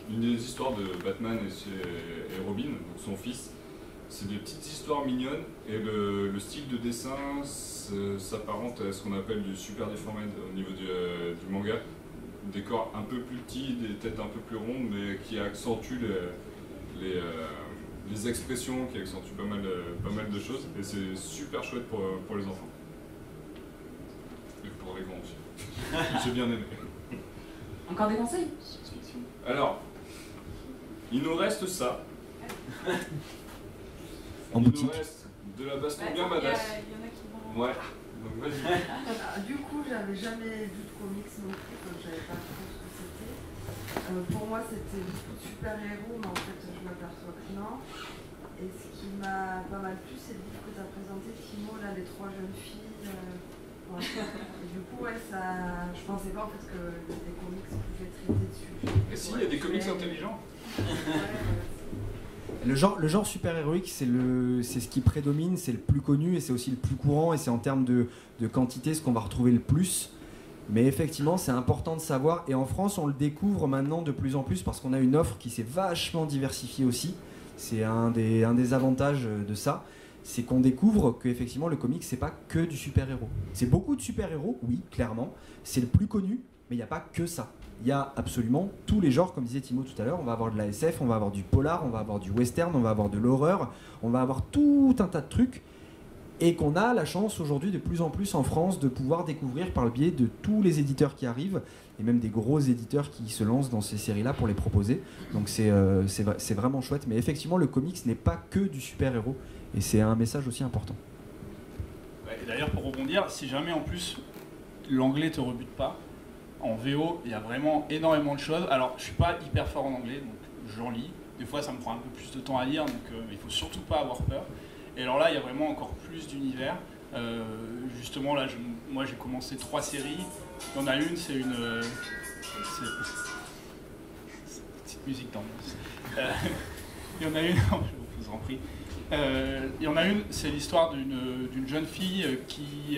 une des histoires de Batman et Robin, donc son fils. C'est des petites histoires mignonnes, et le style de dessin s'apparente à ce qu'on appelle du super deformed au niveau du manga. Des corps un peu plus petits, des têtes un peu plus rondes, mais qui accentuent les expressions, qui accentuent pas mal de choses, et c'est super chouette pour les enfants. Et pour les grands aussi. J'ai bien aimé. Encore des conseils? Alors, il nous reste ça. En boutique. Il nous reste de la baston bien badass. Il y en a qui vont... Ouais, donc vas-y. Du coup, j'avais jamais vu de comics non plus, donc j'avais pas trop ce que c'était. Pour moi, c'était beaucoup de super-héros, mais en fait, je m'aperçois que non. Et ce qui m'a pas mal plu, c'est le livre que tu as présenté, Timo, là, les 3 jeunes filles. Ouais. Et du coup, ouais, ça, je pensais pas en fait que les comics pouvaient traiter de sujets. Et si, il y a des comics intelligents. Le genre super-héroïque, c'est ce qui prédomine, c'est le plus connu, et c'est aussi le plus courant, et c'est en termes de quantité ce qu'on va retrouver le plus. Mais effectivement, c'est important de savoir, et en France, on le découvre maintenant de plus en plus, parce qu'on a une offre qui s'est vachement diversifiée aussi. C'est un des avantages de ça, c'est qu'on découvre qu'effectivement, le comic, c'est pas que du super-héros. C'est beaucoup de super-héros, oui, clairement, c'est le plus connu, mais il n'y a pas que ça. Il y a absolument tous les genres, comme disait Timo tout à l'heure. On va avoir de la SF, on va avoir du polar, on va avoir du western, on va avoir de l'horreur, on va avoir tout un tas de trucs, et qu'on a la chance aujourd'hui de plus en plus en France de pouvoir découvrir par le biais de tous les éditeurs qui arrivent, et même des gros éditeurs qui se lancent dans ces séries-là pour les proposer. Donc c'est vraiment chouette. Mais effectivement, le comics n'est pas que du super-héros, et c'est un message aussi important. Ouais, et d'ailleurs, pour rebondir, si jamais en plus l'anglais te rebute pas, en VO, il y a vraiment énormément de choses. Alors, je suis pas hyper fort en anglais, donc j'en lis. Des fois, ça me prend un peu plus de temps à lire, donc il faut surtout pas avoir peur. Et alors là, il y a vraiment encore plus d'univers. Justement, là, moi, j'ai commencé 3 séries. Il y en a une, c'est une... petite musique d'ambiance. Il y en a une... je vous en prie. Il y en a une, c'est l'histoire d'une jeune fille qui...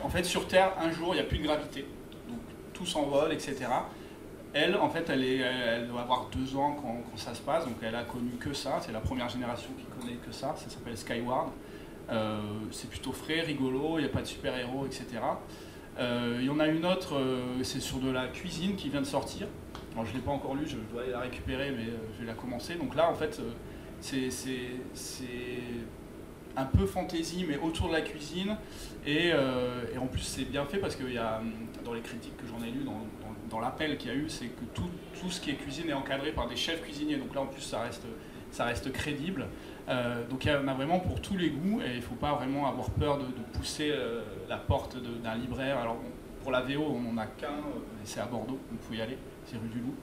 En fait, sur Terre, un jour, il n'y a plus de gravité. Donc, tout s'envole, etc. Elle, en fait, elle doit avoir 2 ans quand ça se passe, donc elle a connu que ça. C'est la première génération qui connaît que ça. Ça s'appelle Skyward. C'est plutôt frais, rigolo, il n'y a pas de super-héros, etc. Il y en a une autre, c'est sur de la cuisine qui vient de sortir. Alors, je ne l'ai pas encore lu, je dois aller la récupérer, mais je vais la commencer. Donc là, en fait, c'est un peu fantasy, mais autour de la cuisine. Et en plus, c'est bien fait parce qu'il y a, dans les critiques que j'en ai lues, dans l'appel qu'il y a eu, c'est que tout ce qui est cuisine est encadré par des chefs cuisiniers. Donc là, en plus, ça reste crédible. Donc il y en a vraiment pour tous les goûts, et il ne faut pas vraiment avoir peur de pousser la porte d'un libraire. Alors bon, pour la VO, on n'en a qu'un, et c'est à Bordeaux, donc il faut y aller, c'est rue du Loup.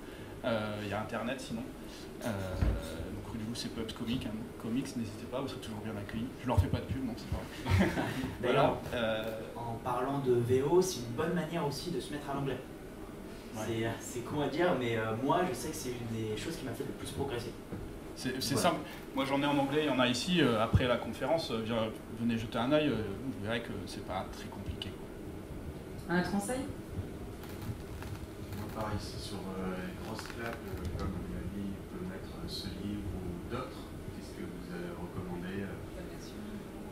Il y a Internet sinon. Donc rue du Loup, c'est Pubs Comics. Hein. Comics, n'hésitez pas, vous serez toujours bien accueillis. Je leur fais pas de pub, donc c'est pas vrai. D'ailleurs, en parlant de VO, c'est une bonne manière aussi de se mettre à l'anglais. C'est con à dire, mais moi je sais que c'est une des choses qui m'a fait le plus progresser. C'est Voilà. simple. Moi j'en ai en anglais, il y en a ici. Après la conférence, venez jeter un œil. Vous verrez que c'est pas très compliqué. Un autre conseil? Moi, pareil, c'est sur les grosses claques, comme Mélanie peut mettre ce livre ou d'autres. Qu'est-ce que vous avez recommandé?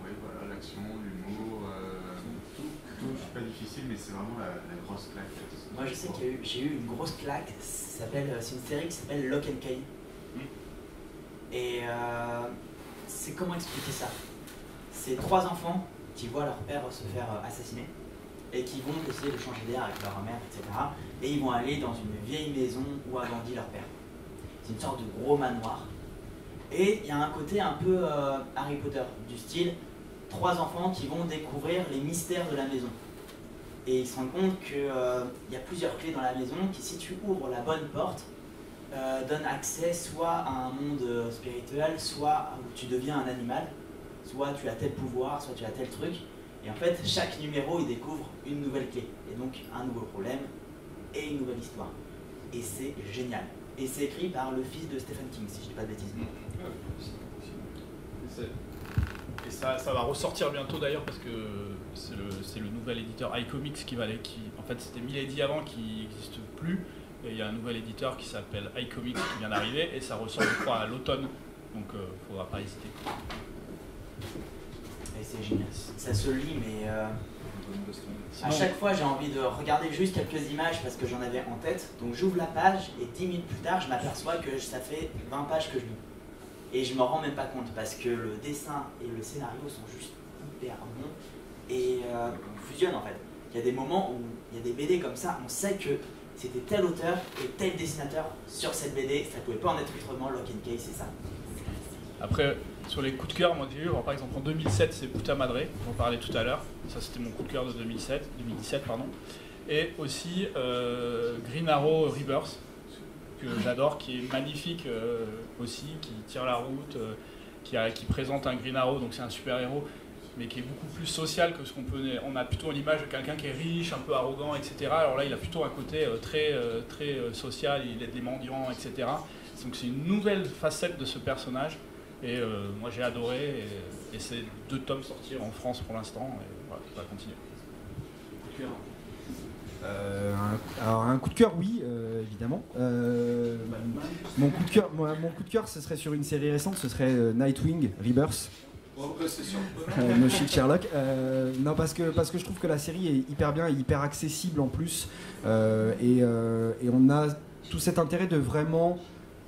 Oui, voilà, l'action, l'humour, tout. C'est pas difficile, mais c'est vraiment la grosse claque. Moi je sais que j'ai eu une grosse claque, c'est une série qui s'appelle Lock and Key. Et c'est comment expliquer ça? C'est 3 enfants qui voient leur père se faire assassiner et qui vont essayer de changer d'air avec leur mère, etc. Et ils vont aller dans une vieille maison où a grandi leur père. C'est une sorte de gros manoir. Et il y a un côté un peu Harry Potter, du style 3 enfants qui vont découvrir les mystères de la maison. Et ils se rendent compte qu'il y a plusieurs clés dans la maison qui, si tu ouvres la bonne porte, donnent accès soit à un monde spirituel, soit où tu deviens un animal, soit tu as tel pouvoir, soit tu as tel truc. Et en fait, chaque numéro, il découvre une nouvelle clé. Et donc, un nouveau problème et une nouvelle histoire. Et c'est génial. Et c'est écrit par le fils de Stephen King, si je dis pas de bêtises. Et ça va ressortir bientôt d'ailleurs parce que c'est le nouvel éditeur iComics qui en fait c'était Milady avant qui n'existe plus. Et il y a un nouvel éditeur qui s'appelle iComics qui vient d'arriver et ça ressort je crois à l'automne. Donc il ne faudra pas hésiter. Et c'est génial. Ça se lit, mais à chaque fois j'ai envie de regarder juste quelques images parce que j'en avais en tête. Donc j'ouvre la page et 10 minutes plus tard, je m'aperçois que ça fait 20 pages que je lis. Et je m'en rends même pas compte parce que le dessin et le scénario sont juste hyper bons et fusionnent en fait. Il y a des moments où il y a des BD comme ça, on sait que c'était tel auteur et tel dessinateur sur cette BD, ça pouvait pas en être autrement. Lock and Key, c'est ça. Après, sur les coups de cœur, moi j'ai eu, par exemple en 2007, c'est Puta Madre, j'en parlais tout à l'heure. Ça c'était mon coup de cœur de 2017, pardon. Et aussi Green Arrow Rebirth, que j'adore, qui est magnifique aussi, qui tire la route, qui présente un Green Arrow, donc c'est un super-héros, mais qui est beaucoup plus social que ce qu'on peut... On a plutôt l'image de quelqu'un qui est riche, un peu arrogant, etc. Alors là, il a plutôt un côté très social, il aide les mendiants, etc. Donc c'est une nouvelle facette de ce personnage, et moi j'ai adoré, et c'est 2 tomes sortis en France pour l'instant, et voilà, ça va continuer. Alors un coup de cœur, oui, évidemment. Mon coup de cœur, ce serait sur une série récente, ce serait Nightwing Rebirth. C'est sûr. No Shit Sherlock. Non, parce que je trouve que la série est hyper bien, et hyper accessible en plus, et on a tout cet intérêt de vraiment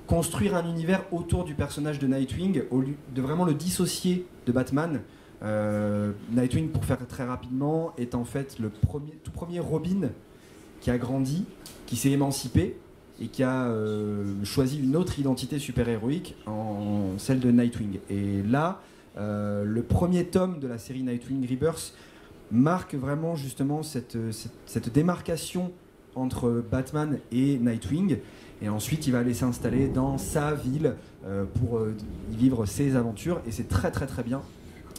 construire un univers autour du personnage de Nightwing, au lieu de vraiment le dissocier de Batman. Nightwing, pour faire très rapidement, est en fait le tout premier Robin qui a grandi, qui s'est émancipé et qui a choisi une autre identité super-héroïque en celle de Nightwing. Et là, le premier tome de la série Nightwing Rebirth marque vraiment justement cette démarcation entre Batman et Nightwing. Et ensuite, il va aller s'installer dans sa ville pour y vivre ses aventures. Et c'est très très très bien.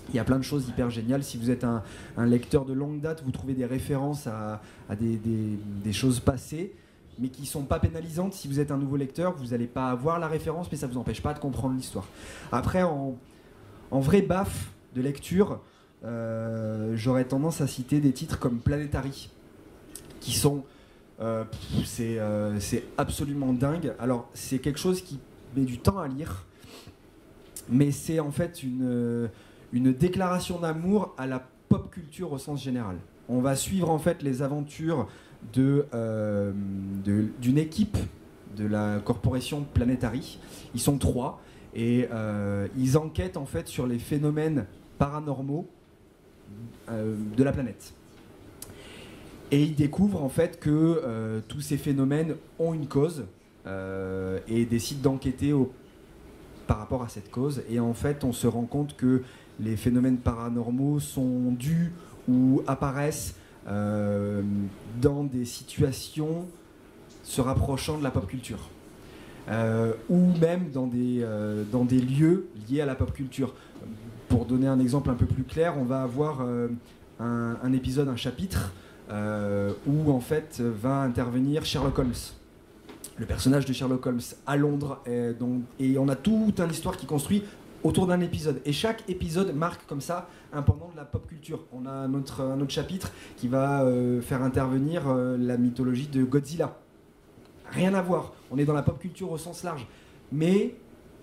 Il y a plein de choses hyper géniales. Si vous êtes un lecteur de longue date, vous trouvez des références à des choses passées, mais qui ne sont pas pénalisantes. Si vous êtes un nouveau lecteur, vous n'allez pas avoir la référence, mais ça ne vous empêche pas de comprendre l'histoire. Après, en vrai baf de lecture, j'aurais tendance à citer des titres comme Planetary, qui sont... c'est absolument dingue. Alors, c'est quelque chose qui met du temps à lire, mais c'est en fait une déclaration d'amour à la pop culture au sens général. On va suivre en fait les aventures d'une équipe de la corporation Planetary. Ils sont 3 et ils enquêtent en fait sur les phénomènes paranormaux de la planète. Et ils découvrent en fait que tous ces phénomènes ont une cause et décident d'enquêter par rapport à cette cause. Et en fait, on se rend compte que les phénomènes paranormaux sont dus ou apparaissent dans des situations se rapprochant de la pop culture. Ou même dans des lieux liés à la pop culture. Pour donner un exemple un peu plus clair, on va avoir un épisode, un chapitre où en fait va intervenir Sherlock Holmes. Le personnage de Sherlock Holmes à Londres, et on a toute une histoire qui construit autour d'un épisode. Et chaque épisode marque comme ça un pendant de la pop culture. On a un autre chapitre qui va faire intervenir la mythologie de Godzilla. Rien à voir, on est dans la pop culture au sens large. Mais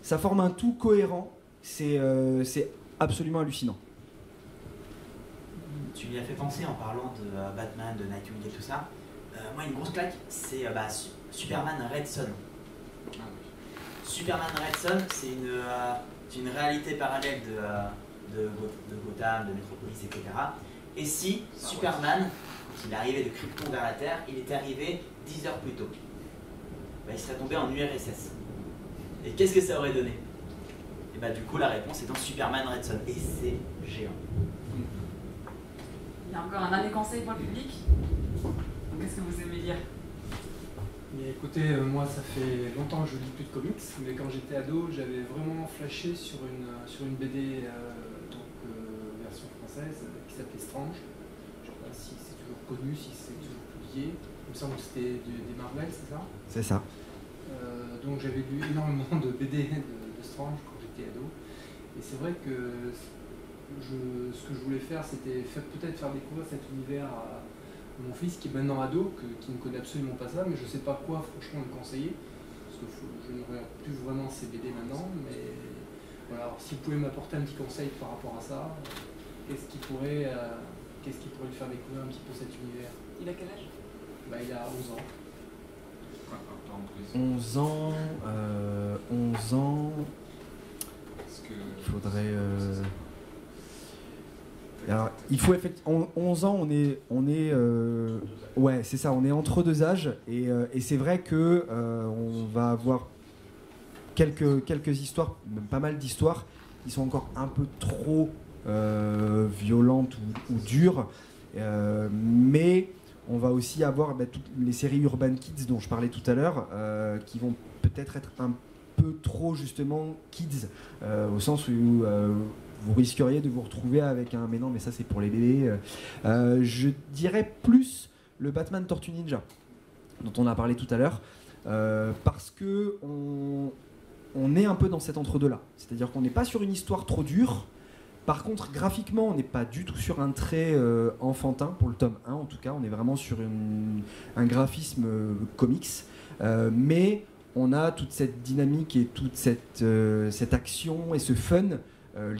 ça forme un tout cohérent, c'est absolument hallucinant. Tu m'y as fait penser en parlant de Batman, de Nightwing et tout ça. Moi, une grosse claque, c'est Superman Red Son. Superman Red Son, c'est une réalité parallèle de Gotham, de Metropolis, etc. Et si Superman, quand il est arrivé de Krypton vers la Terre, il était arrivé 10 heures plus tôt, il serait tombé en URSS. Et qu'est-ce que ça aurait donné? Et du coup, la réponse est dans Superman Red Son. Et c'est géant. Il y a encore un dernier conseil pour le public. Qu'est-ce que vous aimez lire? Mais écoutez, moi ça fait longtemps que je lis plus de comics, mais quand j'étais ado, j'avais vraiment flashé sur une BD version française qui s'appelait Strange. Je ne sais pas si c'est toujours connu, si c'est toujours publié. Il me semble que c'était des Marvel, c'est ça? C'est ça. Donc j'avais lu énormément de BD de Strange quand j'étais ado. Et c'est vrai que ce que je voulais faire, c'était peut-être faire découvrir cet univers à mon fils qui est maintenant ado, qui ne connaît absolument pas ça, mais je ne sais pas quoi franchement lui conseiller, parce que je ne regarde plus vraiment ces BD maintenant, mais voilà, alors, si vous pouvez m'apporter un petit conseil par rapport à ça, qu'est-ce qui pourrait lui faire découvrir un petit peu cet univers? Il a quel âge? Il a 11 ans. 11 ans, 11 ans, il faudrait... Alors, il faut effectivement 11 ans, on est ouais, c'est ça, on est entre deux âges, et c'est vrai que on va avoir quelques histoires, même pas mal d'histoires, qui sont encore un peu trop violentes ou dures, mais on va aussi avoir toutes les séries Urban Kids dont je parlais tout à l'heure, qui vont peut-être être un peu trop justement kids, au sens où vous risqueriez de vous retrouver avec un... Mais non, mais ça c'est pour les bébés. Je dirais plus le Batman Tortue Ninja, dont on a parlé tout à l'heure, parce que on est un peu dans cet entre-deux-là. C'est-à-dire qu'on n'est pas sur une histoire trop dure. Par contre, graphiquement, on n'est pas du tout sur un trait enfantin, pour le tome 1 en tout cas. On est vraiment sur un graphisme comics. Mais on a toute cette dynamique et toute cette action et ce fun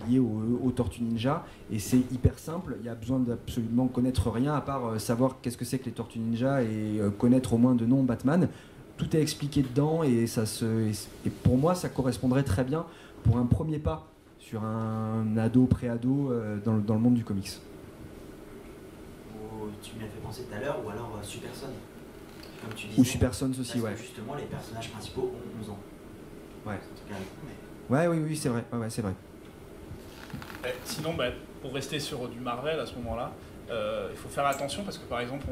lié aux Tortues Ninja, et c'est hyper simple. Il y a besoin d'absolument connaître rien à part savoir qu'est-ce que c'est que les Tortues Ninja et connaître au moins de nom Batman. Tout est expliqué dedans, et pour moi ça correspondrait très bien pour un premier pas sur un ado, pré-ado dans le monde du comics. Tu m'y as fait penser tout à l'heure, ou alors Super Son, comme tu disais. Ou Super Sons aussi, parce ouais. que justement les personnages principaux ont 11 ans. Ouais. En tout cas, mais... Ouais, oui, c'est vrai. Ouais, c'est vrai. Sinon, pour rester sur du Marvel à ce moment-là, il faut faire attention parce que par exemple,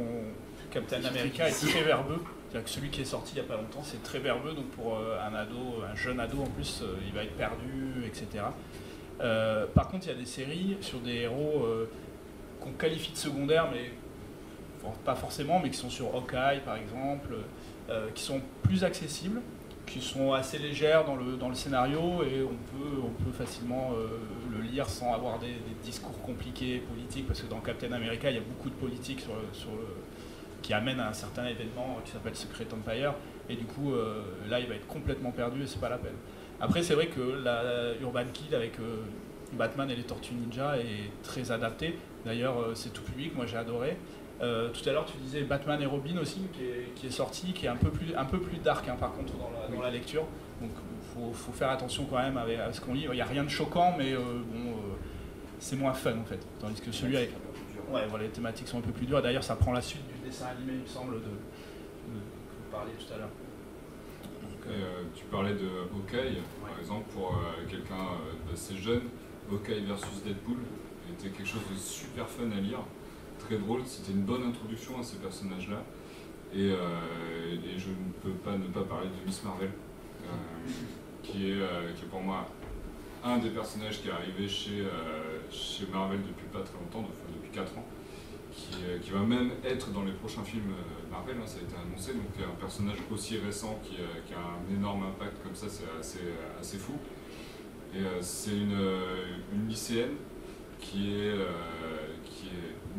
Captain America est très verbeux. C'est-à-dire que celui qui est sorti il n'y a pas longtemps, c'est très verbeux, donc pour un jeune ado en plus, il va être perdu, etc. Par contre, il y a des séries sur des héros qu'on qualifie de secondaires, mais pas forcément, mais qui sont sur Hawkeye par exemple, qui sont plus accessibles, qui sont assez légères dans le scénario, et on peut facilement le lire sans avoir des discours compliqués, politiques, parce que dans Captain America, il y a beaucoup de politique qui amène à un certain événement qui s'appelle Secret Empire, et du coup, là, il va être complètement perdu et c'est pas la peine. Après, c'est vrai que la Urban Kid avec Batman et les Tortues Ninja est très adapté. D'ailleurs, c'est tout public, moi j'ai adoré. Tout à l'heure, tu disais Batman et Robin aussi, qui est sorti, qui est un peu plus dark par contre dans la lecture. Donc faut faire attention quand même à ce qu'on lit. Il n'y a rien de choquant, mais c'est moins fun en fait. Tandis que celui avec... Ouais, voilà, les thématiques sont un peu plus dures. D'ailleurs, ça prend la suite du dessin animé, il me semble, que vous parliez tout à l'heure. Tu parlais de Hawkeye, par exemple, pour quelqu'un d'assez jeune. Hawkeye versus Deadpool était quelque chose de super fun à lire. Très drôle, c'était une bonne introduction à ces personnages-là, et je ne peux pas ne pas parler de Miss Marvel, qui est pour moi un des personnages qui est arrivé chez Marvel depuis pas très longtemps, depuis 4 ans, qui va même être dans les prochains films Marvel, hein, ça a été annoncé, donc un personnage aussi récent qui a un énorme impact comme ça, c'est assez fou. Et c'est une lycéenne qui est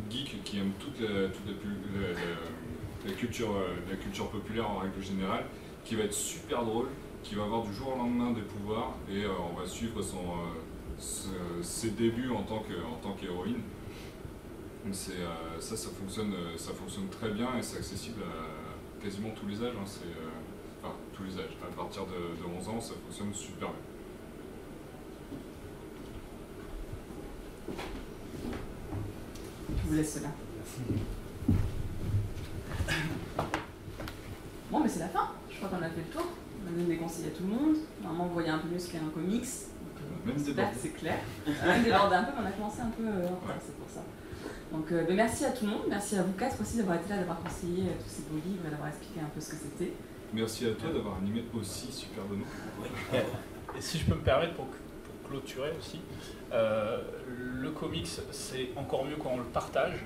geek, qui aime toute la culture populaire en règle générale, qui va être super drôle, qui va avoir du jour au lendemain des pouvoirs, et on va suivre ses débuts en tant qu'héroïne. Donc ça fonctionne très bien et c'est accessible à quasiment tous les âges. Hein, enfin, tous les âges. À partir de 11 ans, ça fonctionne super bien. Je vous laisse là. Bon, mais c'est la fin. Je crois qu'on a fait le tour. On a donné des conseils à tout le monde. Normalement, vous voyez un peu mieux ce qu'est un comics. Même j'espère que c'est clair. Même débordé un peu, mais on a commencé un peu en retard, c'est pour ça. Donc merci à tout le monde, merci à vous quatre aussi d'avoir été là, d'avoir conseillé tous ces beaux livres et d'avoir expliqué un peu ce que c'était. Merci à toi d'avoir animé aussi superbement. Et si je peux me permettre pour clôturer aussi, le comics c'est encore mieux quand on le partage.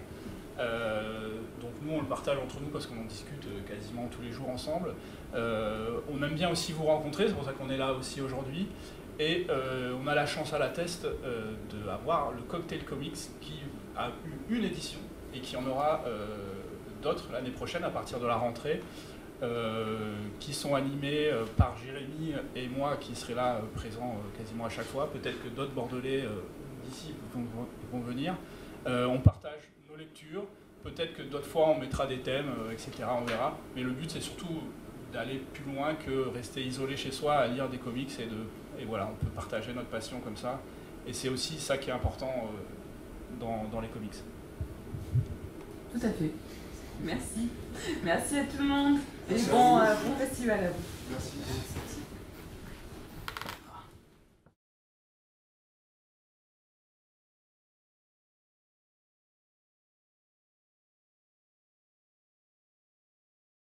Donc nous on le partage entre nous parce qu'on en discute quasiment tous les jours ensemble. On aime bien aussi vous rencontrer, c'est pour ça qu'on est là aussi aujourd'hui. Et on a la chance à la Teste d'avoir le Cocktail Comics qui a eu une édition et qui en aura d'autres l'année prochaine à partir de la rentrée, qui sont animés par Jérémy et moi qui serai là présent quasiment à chaque fois. Peut-être que d'autres Bordelais d'ici vont venir. On partage nos lectures, peut-être que d'autres fois on mettra des thèmes, etc. On verra. Mais le but c'est surtout d'aller plus loin que rester isolé chez soi à lire des comics et voilà, on peut partager notre passion comme ça. Et c'est aussi ça qui est important dans les comics. Tout à fait. Merci. Merci à tout le monde. Et bon festival à vous. Merci.